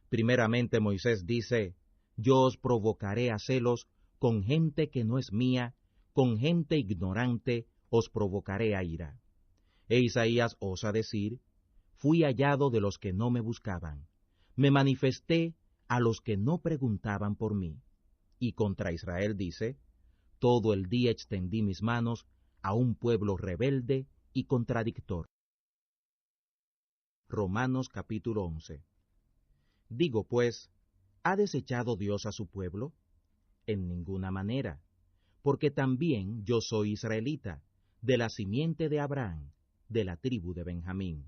Primeramente Moisés dice: Yo os provocaré a celos con gente que no es mía, con gente ignorante os provocaré a ira. E Isaías osa decir: Fui hallado de los que no me buscaban, me manifesté a los que no preguntaban por mí. Y contra Israel dice: Todo el día extendí mis manos a un pueblo rebelde y contradictor. Romanos capítulo 11. Digo pues, ¿ha desechado Dios a su pueblo? En ninguna manera, porque también yo soy israelita, de la simiente de Abraham, de la tribu de Benjamín.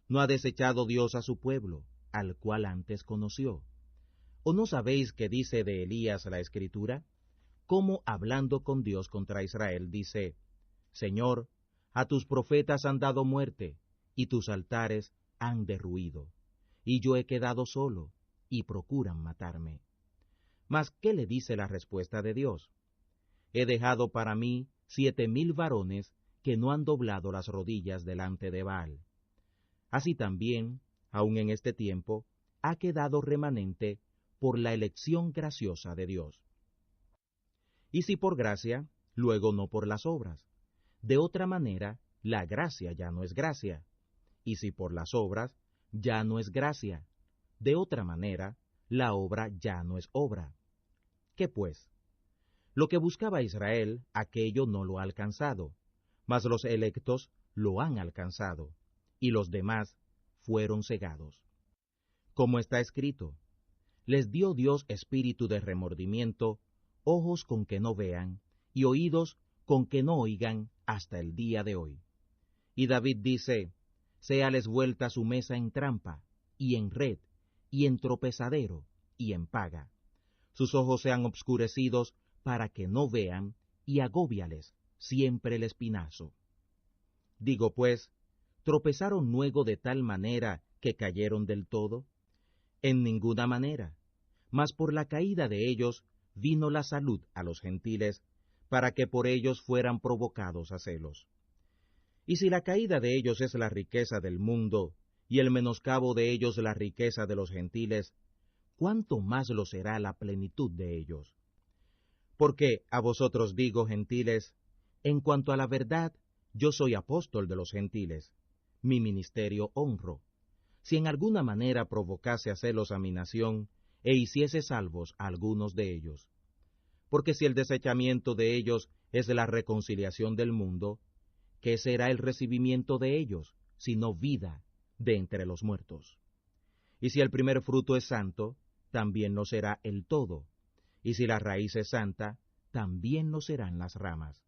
¿No ha desechado Dios a su pueblo, al cual antes conoció? ¿O no sabéis qué dice de Elías la Escritura? Cómo hablando con Dios contra Israel dice: Señor, a tus profetas han dado muerte, y tus altares han derruido, y yo he quedado solo, y procuran matarme. Mas, ¿qué le dice la respuesta de Dios? He dejado para mí 7,000 varones que no han doblado las rodillas delante de Baal. Así también, aun en este tiempo, ha quedado remanente por la elección graciosa de Dios. Y si por gracia, luego no por las obras. De otra manera, la gracia ya no es gracia. Y si por las obras, ya no es gracia. De otra manera, la obra ya no es obra. ¿Qué pues? Lo que buscaba Israel, aquello no lo ha alcanzado, mas los electos lo han alcanzado, y los demás fueron cegados. Como está escrito: les dio Dios espíritu de remordimiento, ojos con que no vean, y oídos con que no oigan hasta el día de hoy. Y David dice: séales vuelta su mesa en trampa, y en red, y en tropezadero, y en paga. Sus ojos sean obscurecidos para que no vean, y agóbiales siempre el espinazo. Digo pues, ¿tropezaron luego de tal manera que cayeron del todo? En ninguna manera, mas por la caída de ellos vino la salud a los gentiles, para que por ellos fueran provocados a celos. Y si la caída de ellos es la riqueza del mundo, y el menoscabo de ellos la riqueza de los gentiles, ¿cuánto más lo será la plenitud de ellos? Porque a vosotros digo, gentiles, en cuanto a la verdad, yo soy apóstol de los gentiles, mi ministerio honro, si en alguna manera provocase a celos a mi nación, e hiciese salvos a algunos de ellos. Porque si el desechamiento de ellos es la reconciliación del mundo, ¿qué será el recibimiento de ellos, sino vida de entre los muertos? Y si el primer fruto es santo, también lo será el todo, y si la raíz es santa, también lo serán las ramas.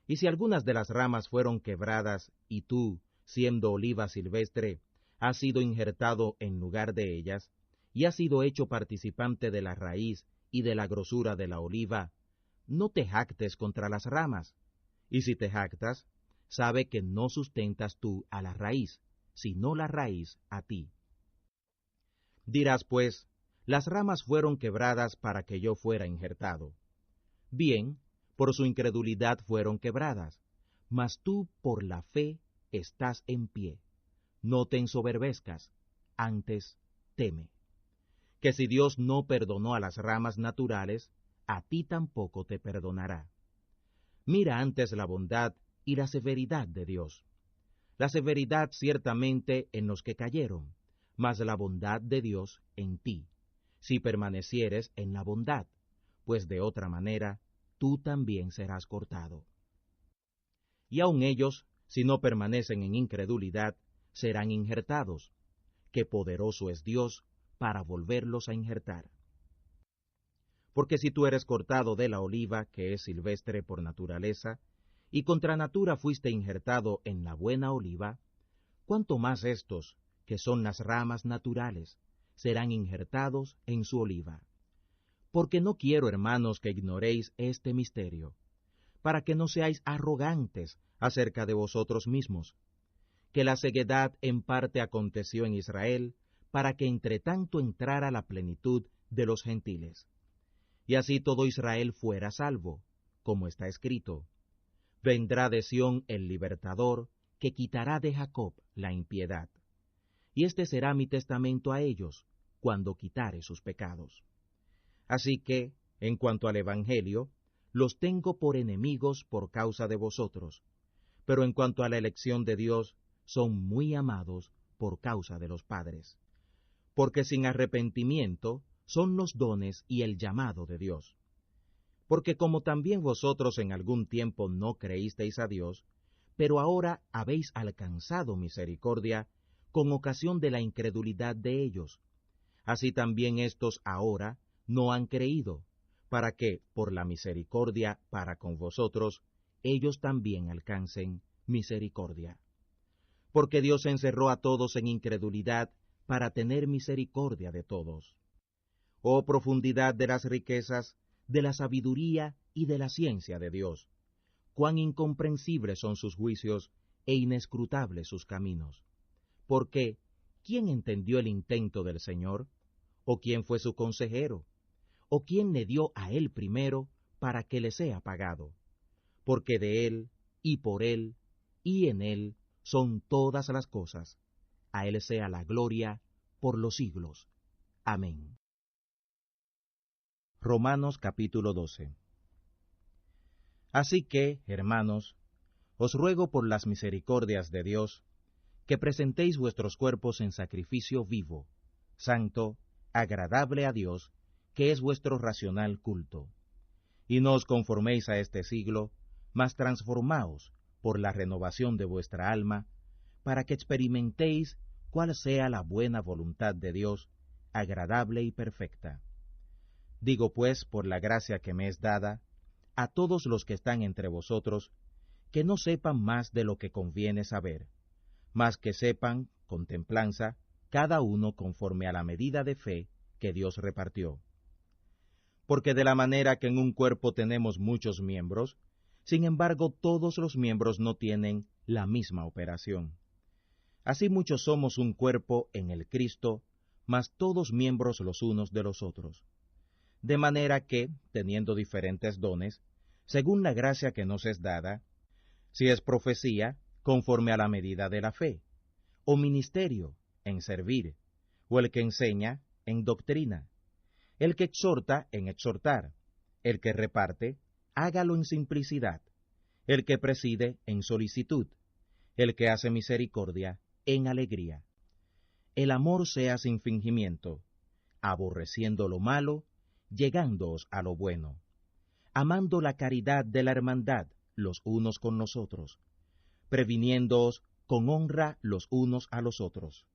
Y si algunas de las ramas fueron quebradas, y tú, siendo oliva silvestre, has sido injertado en lugar de ellas, y has sido hecho participante de la raíz y de la grosura de la oliva, no te jactes contra las ramas, y si te jactas, sabe que no sustentas tú a la raíz, sino la raíz a ti. Dirás pues, las ramas fueron quebradas para que yo fuera injertado. Bien, por su incredulidad fueron quebradas, mas tú por la fe estás en pie. No te ensoberbezcas, antes teme. Que si Dios no perdonó a las ramas naturales, a ti tampoco te perdonará. Mira antes la bondad y la severidad de Dios. La severidad ciertamente en los que cayeron, mas la bondad de Dios en ti, si permanecieres en la bondad, pues de otra manera tú también serás cortado. Y aun ellos, si no permanecen en incredulidad, serán injertados, que poderoso es Dios para volverlos a injertar. Porque si tú eres cortado de la oliva, que es silvestre por naturaleza, y contra natura fuiste injertado en la buena oliva, cuánto más estos, que son las ramas naturales, serán injertados en su oliva. Porque no quiero, hermanos, que ignoréis este misterio, para que no seáis arrogantes acerca de vosotros mismos, que la ceguedad en parte aconteció en Israel, para que entre tanto entrara la plenitud de los gentiles. Y así todo Israel fuera salvo, como está escrito: vendrá de Sión el libertador, que quitará de Jacob la impiedad. Y este será mi testamento a ellos, cuando quitare sus pecados. Así que, en cuanto al Evangelio, los tengo por enemigos por causa de vosotros, pero en cuanto a la elección de Dios, son muy amados por causa de los padres. Porque sin arrepentimiento son los dones y el llamado de Dios. Porque como también vosotros en algún tiempo no creísteis a Dios, pero ahora habéis alcanzado misericordia con ocasión de la incredulidad de ellos, así también éstos ahora no han creído, para que, por la misericordia para con vosotros, ellos también alcancen misericordia. Porque Dios encerró a todos en incredulidad para tener misericordia de todos. Oh profundidad de las riquezas, de la sabiduría y de la ciencia de Dios, cuán incomprensibles son sus juicios e inescrutables sus caminos. Porque, ¿quién entendió el intento del Señor? ¿O quién fue su consejero? ¿O quién le dio a él primero para que le sea pagado? Porque de él, y por él, y en él son todas las cosas. A él sea la gloria por los siglos. Amén. Romanos capítulo 12. Así que, hermanos, os ruego por las misericordias de Dios, que presentéis vuestros cuerpos en sacrificio vivo, santo, agradable a Dios, que es vuestro racional culto. Y no os conforméis a este siglo, mas transformaos por la renovación de vuestra alma, para que experimentéis cuál sea la buena voluntad de Dios, agradable y perfecta. Digo pues, por la gracia que me es dada, a todos los que están entre vosotros, que no sepan más de lo que conviene saber, mas que sepan, con templanza, cada uno conforme a la medida de fe que Dios repartió. Porque de la manera que en un cuerpo tenemos muchos miembros, sin embargo todos los miembros no tienen la misma operación. Así muchos somos un cuerpo en el Cristo, mas todos miembros los unos de los otros. De manera que, teniendo diferentes dones, según la gracia que nos es dada, si es profecía, conforme a la medida de la fe, o ministerio, en servir, o el que enseña, en doctrina, el que exhorta, en exhortar, el que reparte, hágalo en simplicidad, el que preside, en solicitud, el que hace misericordia, en alegría. El amor sea sin fingimiento, aborreciendo lo malo, llegándoos a lo bueno, amando la caridad de la hermandad los unos con los otros, previniéndoos con honra los unos a los otros,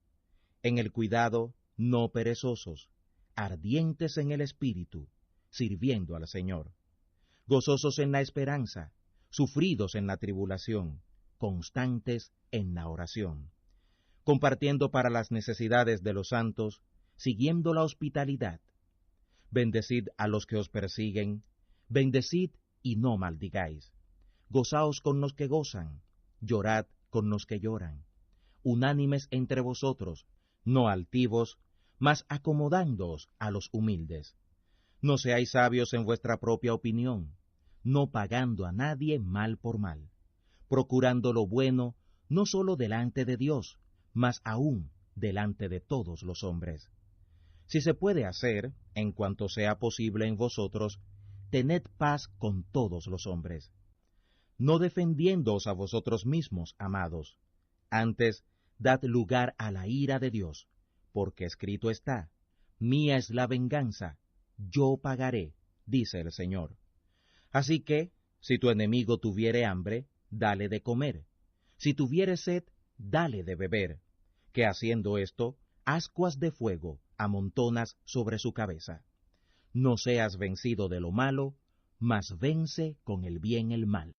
en el cuidado no perezosos, ardientes en el espíritu, sirviendo al Señor, gozosos en la esperanza, sufridos en la tribulación, constantes en la oración, compartiendo para las necesidades de los santos, siguiendo la hospitalidad. Bendecid a los que os persiguen, bendecid y no maldigáis. Gozaos con los que gozan, llorad con los que lloran. Unánimes entre vosotros, no altivos, mas acomodándoos a los humildes. No seáis sabios en vuestra propia opinión, no pagando a nadie mal por mal, procurando lo bueno no sólo delante de Dios, mas aún delante de todos los hombres. Si se puede hacer, en cuanto sea posible en vosotros, tened paz con todos los hombres. No defendiéndoos a vosotros mismos, amados, antes dad lugar a la ira de Dios, porque escrito está, mía es la venganza, yo pagaré, dice el Señor. Así que, si tu enemigo tuviere hambre, dale de comer, si tuviere sed, dale de beber, que haciendo esto, ascuas de fuego amontonas sobre su cabeza. No seas vencido de lo malo, mas vence con el bien el mal.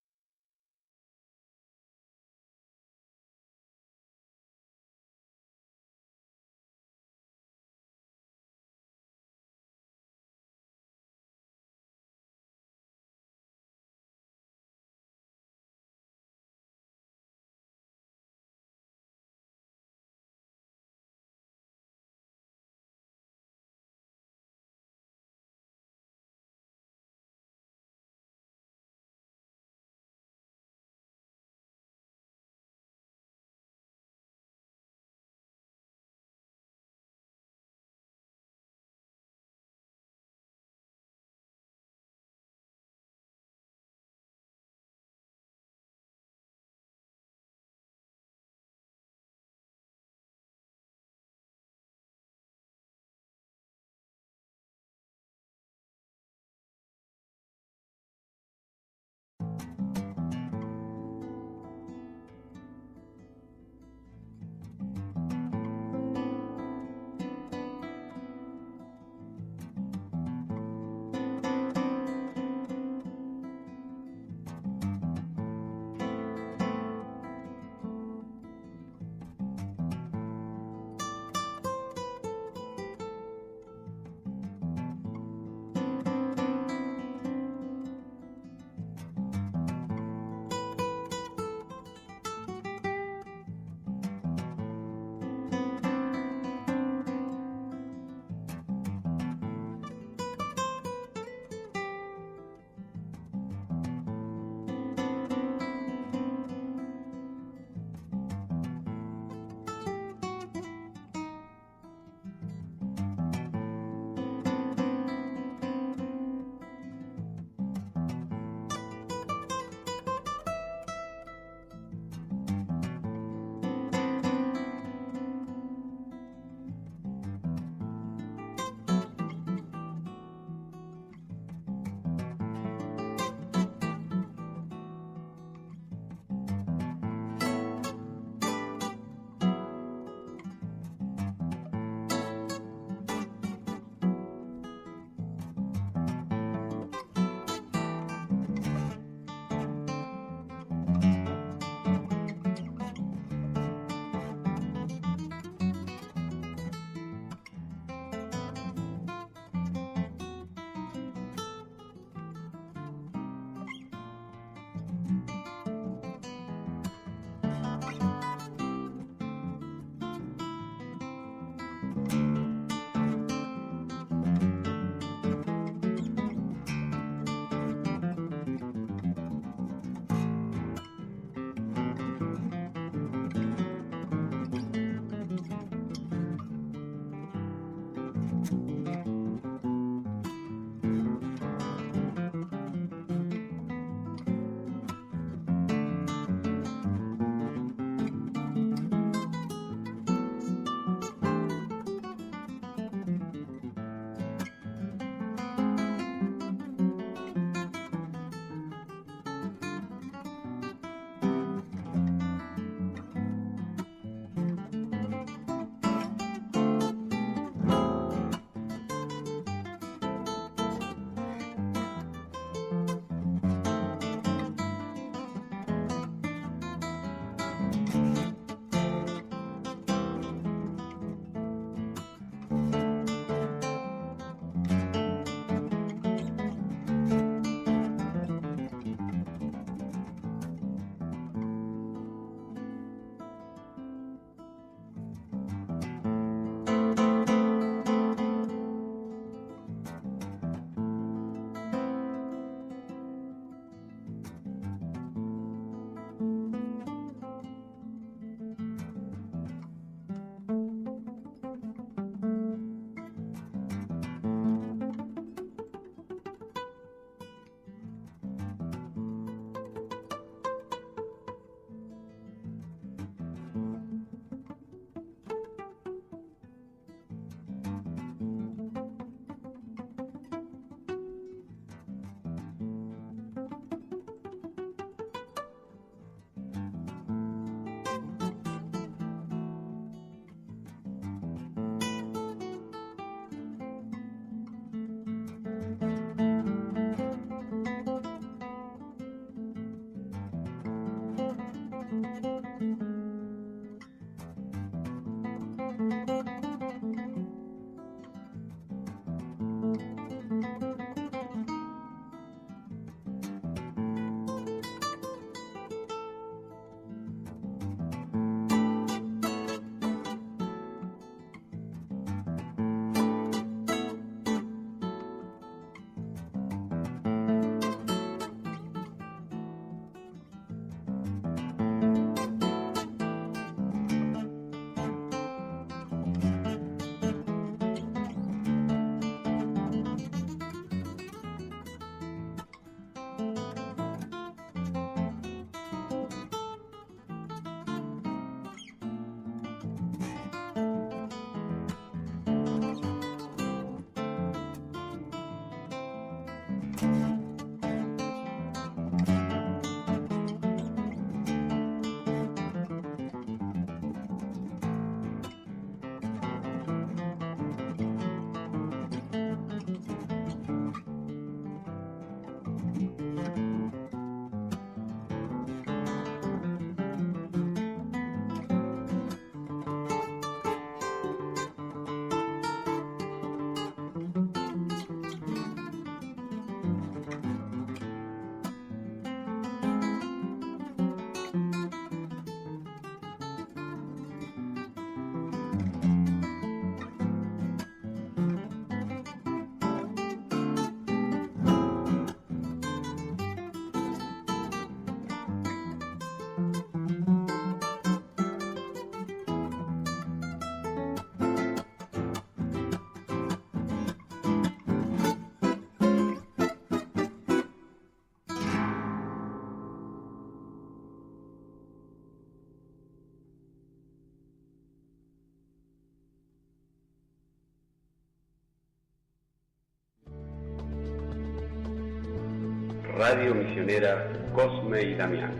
Radio Misionera Cosme y Damián.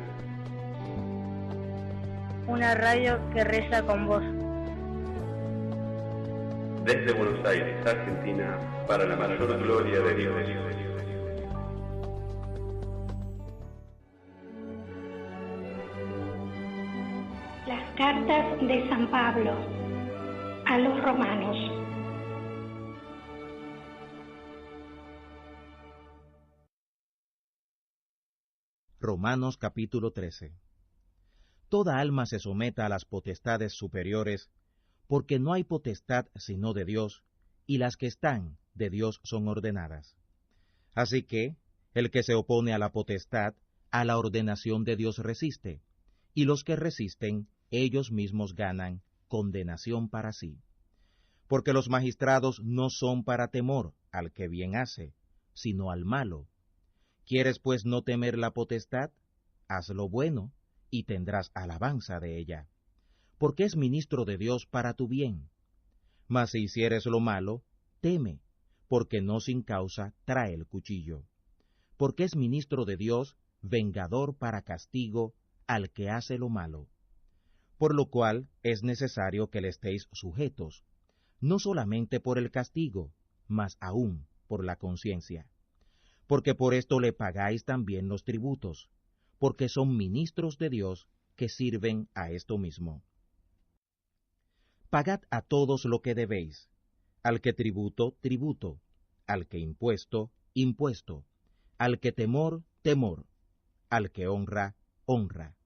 Una radio que reza con vos. Desde Buenos Aires, Argentina, para la mayor gloria de Dios. Las cartas de San Pablo a los romanos. Romanos capítulo 13. Toda alma se someta a las potestades superiores, porque no hay potestad sino de Dios, y las que están de Dios son ordenadas. Así que, el que se opone a la potestad, a la ordenación de Dios resiste, y los que resisten, ellos mismos ganan condenación para sí. Porque los magistrados no son para temor al que bien hace, sino al malo. ¿Quieres pues no temer la potestad? Haz lo bueno, y tendrás alabanza de ella, porque es ministro de Dios para tu bien. Mas si hicieres lo malo, teme, porque no sin causa trae el cuchillo. Porque es ministro de Dios, vengador para castigo al que hace lo malo. Por lo cual es necesario que le estéis sujetos, no solamente por el castigo, mas aún por la conciencia. Porque por esto le pagáis también los tributos, porque son ministros de Dios que sirven a esto mismo. Pagad a todos lo que debéis, al que tributo, tributo, al que impuesto, impuesto, al que temor, temor, al que honra, honra.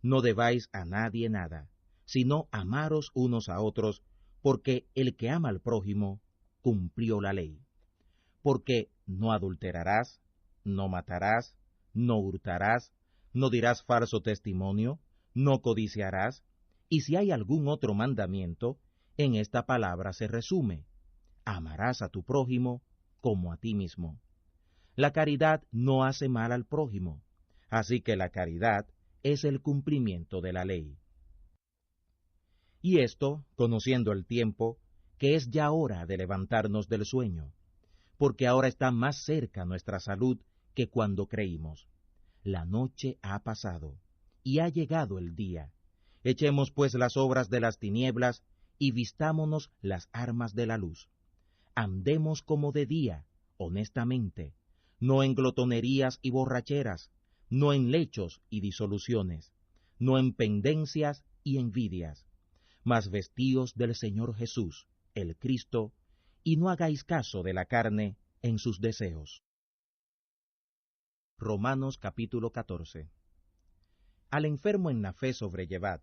No debáis a nadie nada, sino amaros unos a otros, porque el que ama al prójimo cumplió la ley. Porque no adulterarás, no matarás, no hurtarás, no dirás falso testimonio, no codiciarás, y si hay algún otro mandamiento, en esta palabra se resume: amarás a tu prójimo como a ti mismo. La caridad no hace mal al prójimo, así que la caridad es el cumplimiento de la ley. Y esto, conociendo el tiempo, que es ya hora de levantarnos del sueño, porque ahora está más cerca nuestra salud que cuando creímos. La noche ha pasado, y ha llegado el día. Echemos pues las obras de las tinieblas, y vistámonos las armas de la luz. Andemos como de día, honestamente, no en glotonerías y borracheras, no en lechos y disoluciones, no en pendencias y envidias, mas vestíos del Señor Jesús, el Cristo, y no hagáis caso de la carne en sus deseos. Romanos capítulo 14. Al enfermo en la fe sobrellevad,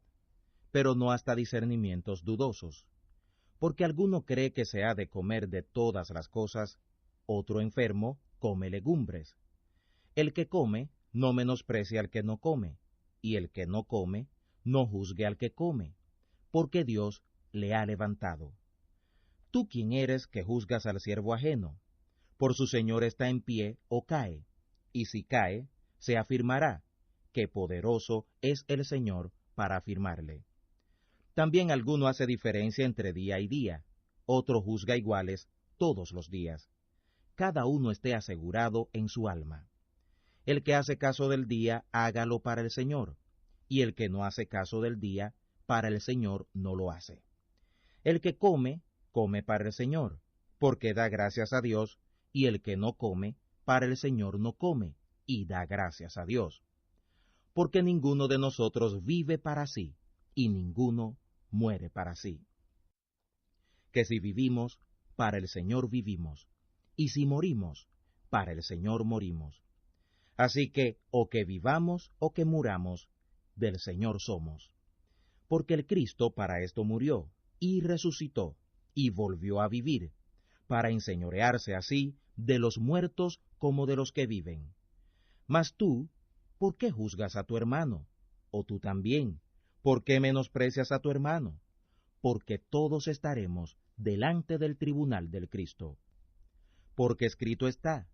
pero no hasta discernimientos dudosos, porque alguno cree que se ha de comer de todas las cosas, otro enfermo come legumbres. El que come no menosprecie al que no come, y el que no come no juzgue al que come, porque Dios le ha levantado. ¿Tú quién eres que juzgas al siervo ajeno? Por su señor está en pie o cae, y si cae, se afirmará, que poderoso es el Señor para afirmarle. También alguno hace diferencia entre día y día, otro juzga iguales todos los días. Cada uno esté asegurado en su alma. El que hace caso del día, hágalo para el Señor, y el que no hace caso del día, para el Señor no lo hace. El que come, come para el Señor, porque da gracias a Dios, y el que no come, para el Señor no come, y da gracias a Dios. Porque ninguno de nosotros vive para sí, y ninguno muere para sí. Que si vivimos, para el Señor vivimos, y si morimos, para el Señor morimos. Así que, o que vivamos o que muramos, del Señor somos. Porque el Cristo para esto murió, y resucitó, y volvió a vivir, para enseñorearse así de los muertos como de los que viven. Mas tú, ¿por qué juzgas a tu hermano? O tú también, ¿por qué menosprecias a tu hermano? Porque todos estaremos delante del tribunal del Cristo. Porque escrito está: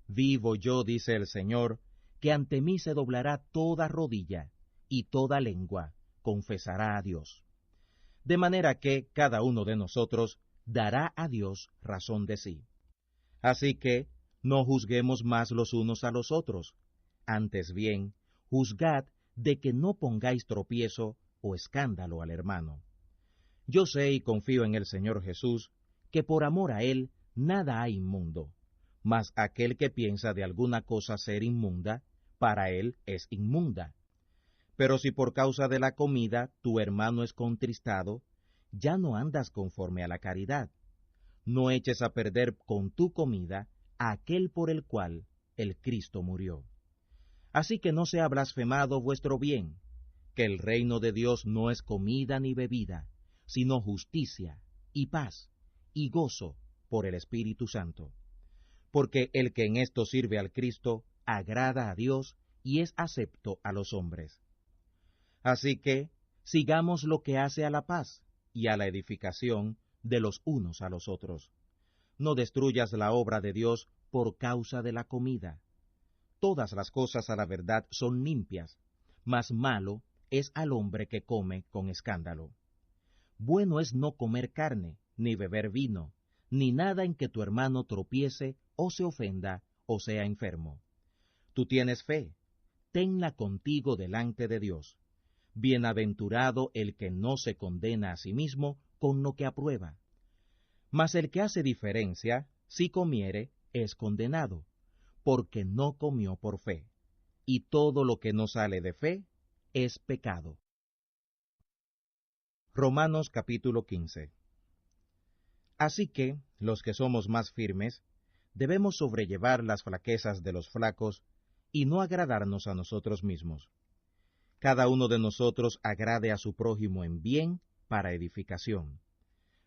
vivo yo, dice el Señor, que ante mí se doblará toda rodilla, y toda lengua confesará a Dios. De manera que cada uno de nosotros dará a Dios razón de sí. Así que No juzguemos más los unos a los otros, antes bien, juzgad de que no pongáis tropiezo o escándalo al hermano. Yo sé y confío en el Señor Jesús, que por amor a Él nada hay inmundo, mas aquel que piensa de alguna cosa ser inmunda, para él es inmunda. Pero si por causa de la comida tu hermano es contristado, ya no andas conforme a la caridad. No eches a perder con tu comida a aquel por el cual el Cristo murió. Así que no sea blasfemado vuestro bien, que el reino de Dios no es comida ni bebida, sino justicia, y paz, y gozo por el Espíritu Santo. Porque el que en esto sirve al Cristo, agrada a Dios y es acepto a los hombres. Así que, sigamos lo que hace a la paz y a la edificación de los unos a los otros. No destruyas la obra de Dios por causa de la comida. Todas las cosas a la verdad son limpias, mas malo es al hombre que come con escándalo. Bueno es no comer carne, ni beber vino, ni nada en que tu hermano tropiece o se ofenda o sea enfermo. Tú tienes fe, tenla contigo delante de Dios. Bienaventurado el que no se condena a sí mismo con lo que aprueba. Mas el que hace diferencia, si comiere, es condenado, porque no comió por fe, y todo lo que no sale de fe es pecado. Romanos capítulo 15. Así que, los que somos más firmes, debemos sobrellevar las flaquezas de los flacos y no agradarnos a nosotros mismos. Cada uno de nosotros agrade a su prójimo en bien para edificación.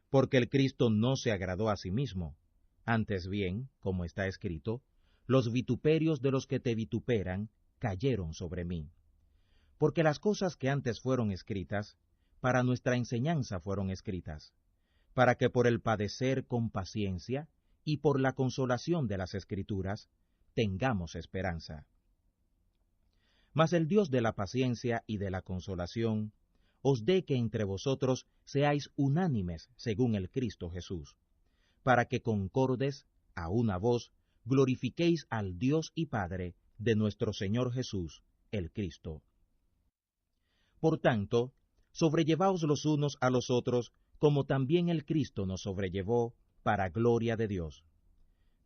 Porque el Cristo no se agradó a sí mismo, antes bien, como está escrito, los vituperios de los que te vituperan cayeron sobre mí. Porque las cosas que antes fueron escritas, para nuestra enseñanza fueron escritas, para que por el padecer con paciencia y por la consolación de las Escrituras tengamos esperanza. Mas el Dios de la paciencia y de la consolación os dé que entre vosotros seáis unánimes según el Cristo Jesús, para que concordes a una voz glorifiquéis al Dios y Padre de nuestro Señor Jesús, el Cristo. Por tanto, sobrellevaos los unos a los otros, como también el Cristo nos sobrellevó, para gloria de Dios.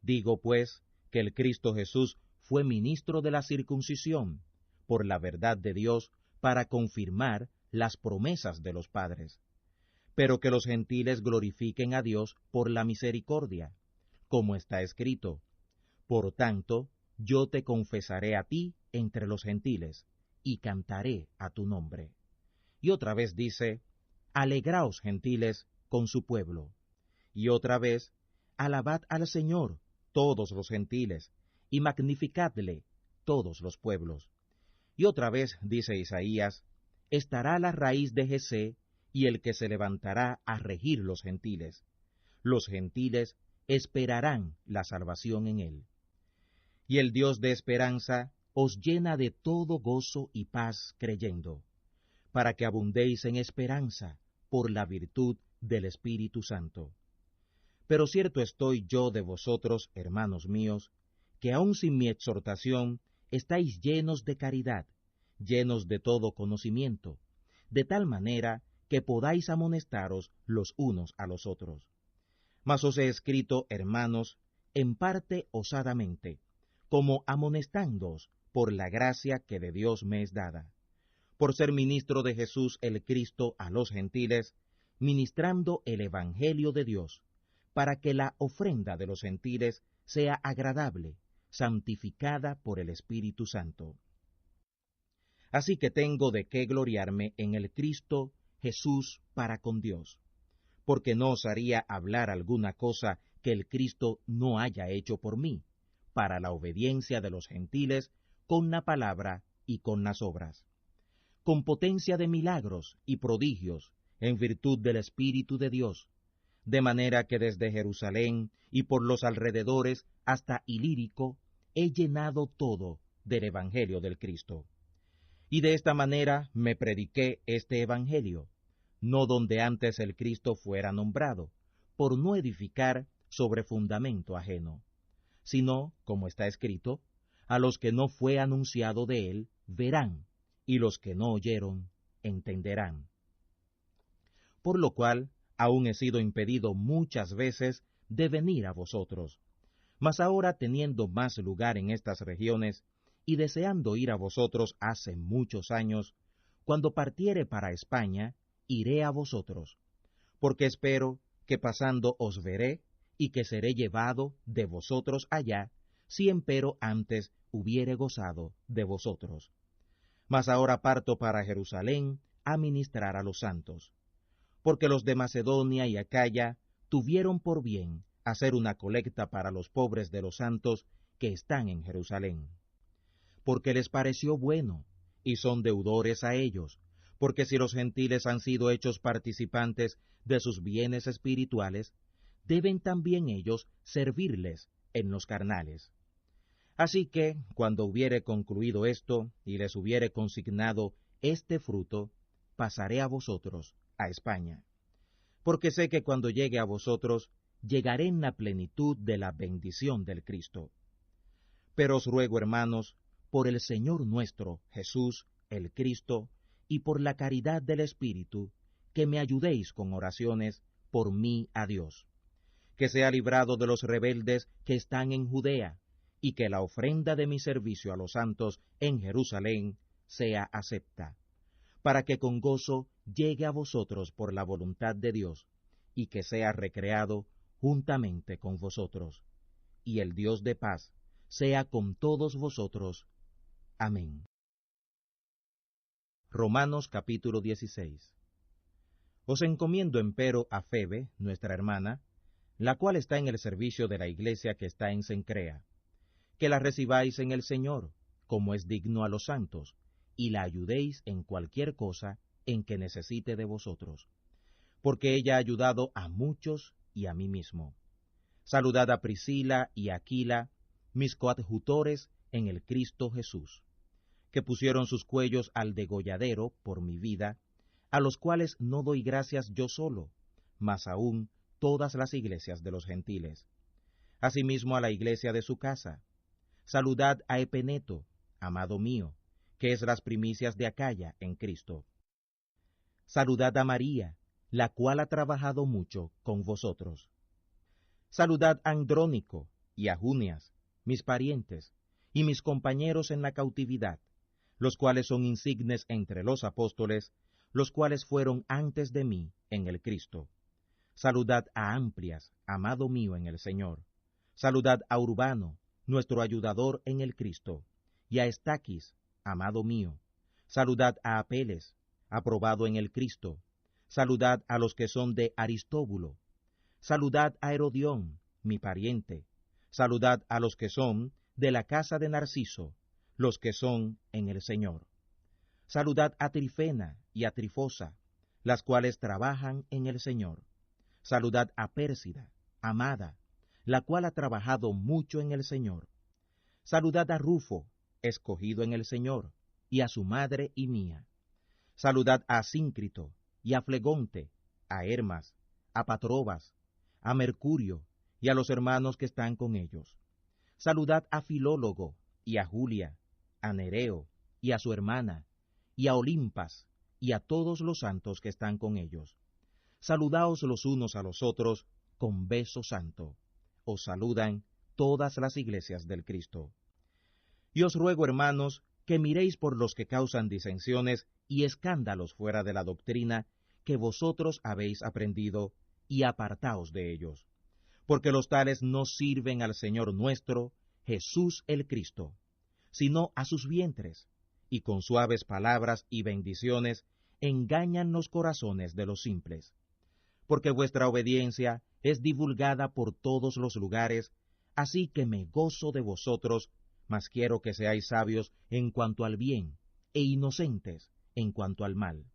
Digo, pues, que el Cristo Jesús fue ministro de la circuncisión, por la verdad de Dios, para confirmar las promesas de los padres, pero que los gentiles glorifiquen a Dios por la misericordia, como está escrito, por tanto, yo te confesaré a ti entre los gentiles, y cantaré a tu nombre. Y otra vez dice, alegraos gentiles con su pueblo. Y otra vez, alabad al Señor, todos los gentiles, y magnificadle, todos los pueblos. Y otra vez, dice Isaías, estará la raíz de Jesé, y el que se levantará a regir los gentiles. Los gentiles esperarán la salvación en él. Y el Dios de esperanza os llena de todo gozo y paz creyendo, para que abundéis en esperanza por la virtud del Espíritu Santo. Pero cierto estoy yo de vosotros, hermanos míos, que aun sin mi exhortación estáis llenos de caridad, llenos de todo conocimiento, de tal manera que podáis amonestaros los unos a los otros. Mas os he escrito, hermanos, en parte osadamente, como amonestándoos por la gracia que de Dios me es dada, por ser ministro de Jesús el Cristo a los gentiles, ministrando el Evangelio de Dios, para que la ofrenda de los gentiles sea agradable, santificada por el Espíritu Santo. Así que tengo de qué gloriarme en el Cristo Jesús para con Dios, porque no osaría hablar alguna cosa que el Cristo no haya hecho por mí, para la obediencia de los gentiles, con la palabra y con las obras, con potencia de milagros y prodigios, en virtud del Espíritu de Dios, de manera que desde Jerusalén y por los alrededores hasta Ilírico he llenado todo del Evangelio del Cristo. Y de esta manera me prediqué este Evangelio, no donde antes el Cristo fuera nombrado, por no edificar sobre fundamento ajeno. sino, como está escrito, a los que no fue anunciado de él, verán, y los que no oyeron, entenderán. Por lo cual, aún he sido impedido muchas veces de venir a vosotros. Mas ahora, teniendo más lugar en estas regiones, y deseando ir a vosotros hace muchos años, cuando partiere para España, iré a vosotros, porque espero que pasando os veré, y que seré llevado de vosotros allá, si empero antes hubiere gozado de vosotros. Mas ahora parto para Jerusalén a ministrar a los santos, porque los de Macedonia y Acaya tuvieron por bien hacer una colecta para los pobres de los santos que están en Jerusalén. Porque les pareció bueno, y son deudores a ellos, porque si los gentiles han sido hechos participantes de sus bienes espirituales, deben también ellos servirles en los carnales. Así que, cuando hubiere concluido esto, y les hubiere consignado este fruto, pasaré a vosotros, a España. Porque sé que cuando llegue a vosotros, llegaré en la plenitud de la bendición del Cristo. Pero os ruego, hermanos, por el Señor nuestro, Jesús, el Cristo, y por la caridad del Espíritu, que me ayudéis con oraciones por mí a Dios, que sea librado de los rebeldes que están en Judea, y que la ofrenda de mi servicio a los santos en Jerusalén sea acepta, para que con gozo llegue a vosotros por la voluntad de Dios, y que sea recreado juntamente con vosotros. Y el Dios de paz sea con todos vosotros. Amén. Romanos capítulo 16. Os encomiendo empero a Febe, nuestra hermana, la cual está en el servicio de la iglesia que está en Cencrea, que la recibáis en el Señor, como es digno a los santos, y la ayudéis en cualquier cosa en que necesite de vosotros, porque ella ha ayudado a muchos y a mí mismo. Saludad a Priscila y Aquila, mis coadjutores en el Cristo Jesús, que pusieron sus cuellos al degolladero por mi vida, a los cuales no doy gracias yo solo, mas aún todas las iglesias de los gentiles. Asimismo a la iglesia de su casa. Saludad a Epeneto, amado mío, que es las primicias de Acaya en Cristo. Saludad a María, la cual ha trabajado mucho con vosotros. Saludad a Andrónico y a Junias, mis parientes, y mis compañeros en la cautividad, los cuales son insignes entre los apóstoles, los cuales fueron antes de mí en el Cristo. Saludad a Amplias, amado mío en el Señor. Saludad a Urbano, nuestro ayudador en el Cristo, y a Estaquis, amado mío. Saludad a Apeles, aprobado en el Cristo. Saludad a los que son de Aristóbulo. Saludad a Herodión, mi pariente. Saludad a los que son de la casa de Narciso, los que son en el Señor. Saludad a Trifena y a Trifosa, las cuales trabajan en el Señor. Saludad a Pérsida, amada, la cual ha trabajado mucho en el Señor. Saludad a Rufo, escogido en el Señor, y a su madre y mía. Saludad a Asíncrito, y a Flegonte, a Hermas, a Patrobas, a Mercurio, y a los hermanos que están con ellos. Saludad a Filólogo, y a Julia, a Nereo, y a su hermana, y a Olimpas, y a todos los santos que están con ellos. Saludaos los unos a los otros con beso santo. Os saludan todas las iglesias del Cristo. Y os ruego, hermanos, que miréis por los que causan disensiones y escándalos fuera de la doctrina que vosotros habéis aprendido, y apartaos de ellos, porque los tales no sirven al Señor nuestro, Jesús el Cristo, sino a sus vientres, y con suaves palabras y bendiciones engañan los corazones de los simples. Porque vuestra obediencia es divulgada por todos los lugares, así que me gozo de vosotros, mas quiero que seáis sabios en cuanto al bien, e inocentes en cuanto al mal.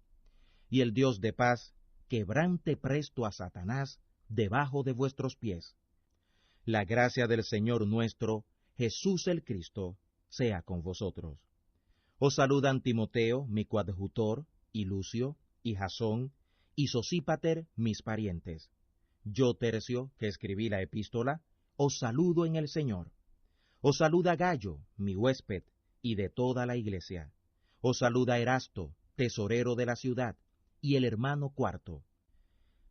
Y el Dios de paz quebrante presto a Satanás debajo de vuestros pies. La gracia del Señor nuestro, Jesús el Cristo, sea con vosotros. Os saludan Timoteo, mi coadjutor, y Lucio, y Jasón, y Sosípater, mis parientes. Yo, Tercio, que escribí la epístola, os saludo en el Señor. Os saluda Gayo, mi huésped, y de toda la iglesia. Os saluda Erasto, tesorero de la ciudad, y el hermano Cuarto.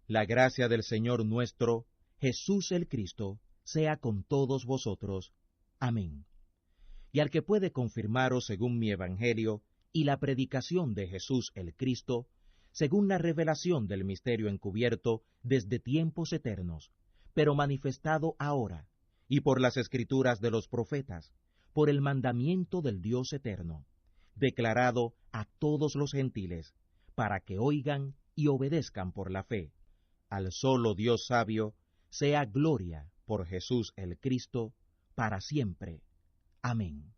La gracia del Señor nuestro, Jesús el Cristo, sea con todos vosotros. Amén. Y al que puede confirmaros según mi evangelio y la predicación de Jesús el Cristo, según la revelación del misterio encubierto desde tiempos eternos, pero manifestado ahora, y por las escrituras de los profetas, por el mandamiento del Dios eterno, declarado a todos los gentiles, para que oigan y obedezcan por la fe. Al solo Dios sabio, sea gloria por Jesús el Cristo, para siempre. Amén.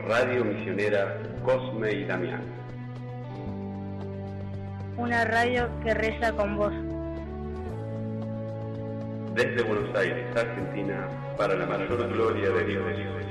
Radio Misionera Cosme y Damián. Una radio que reza con vos. Desde Buenos Aires, Argentina, para la mayor gloria de Dios.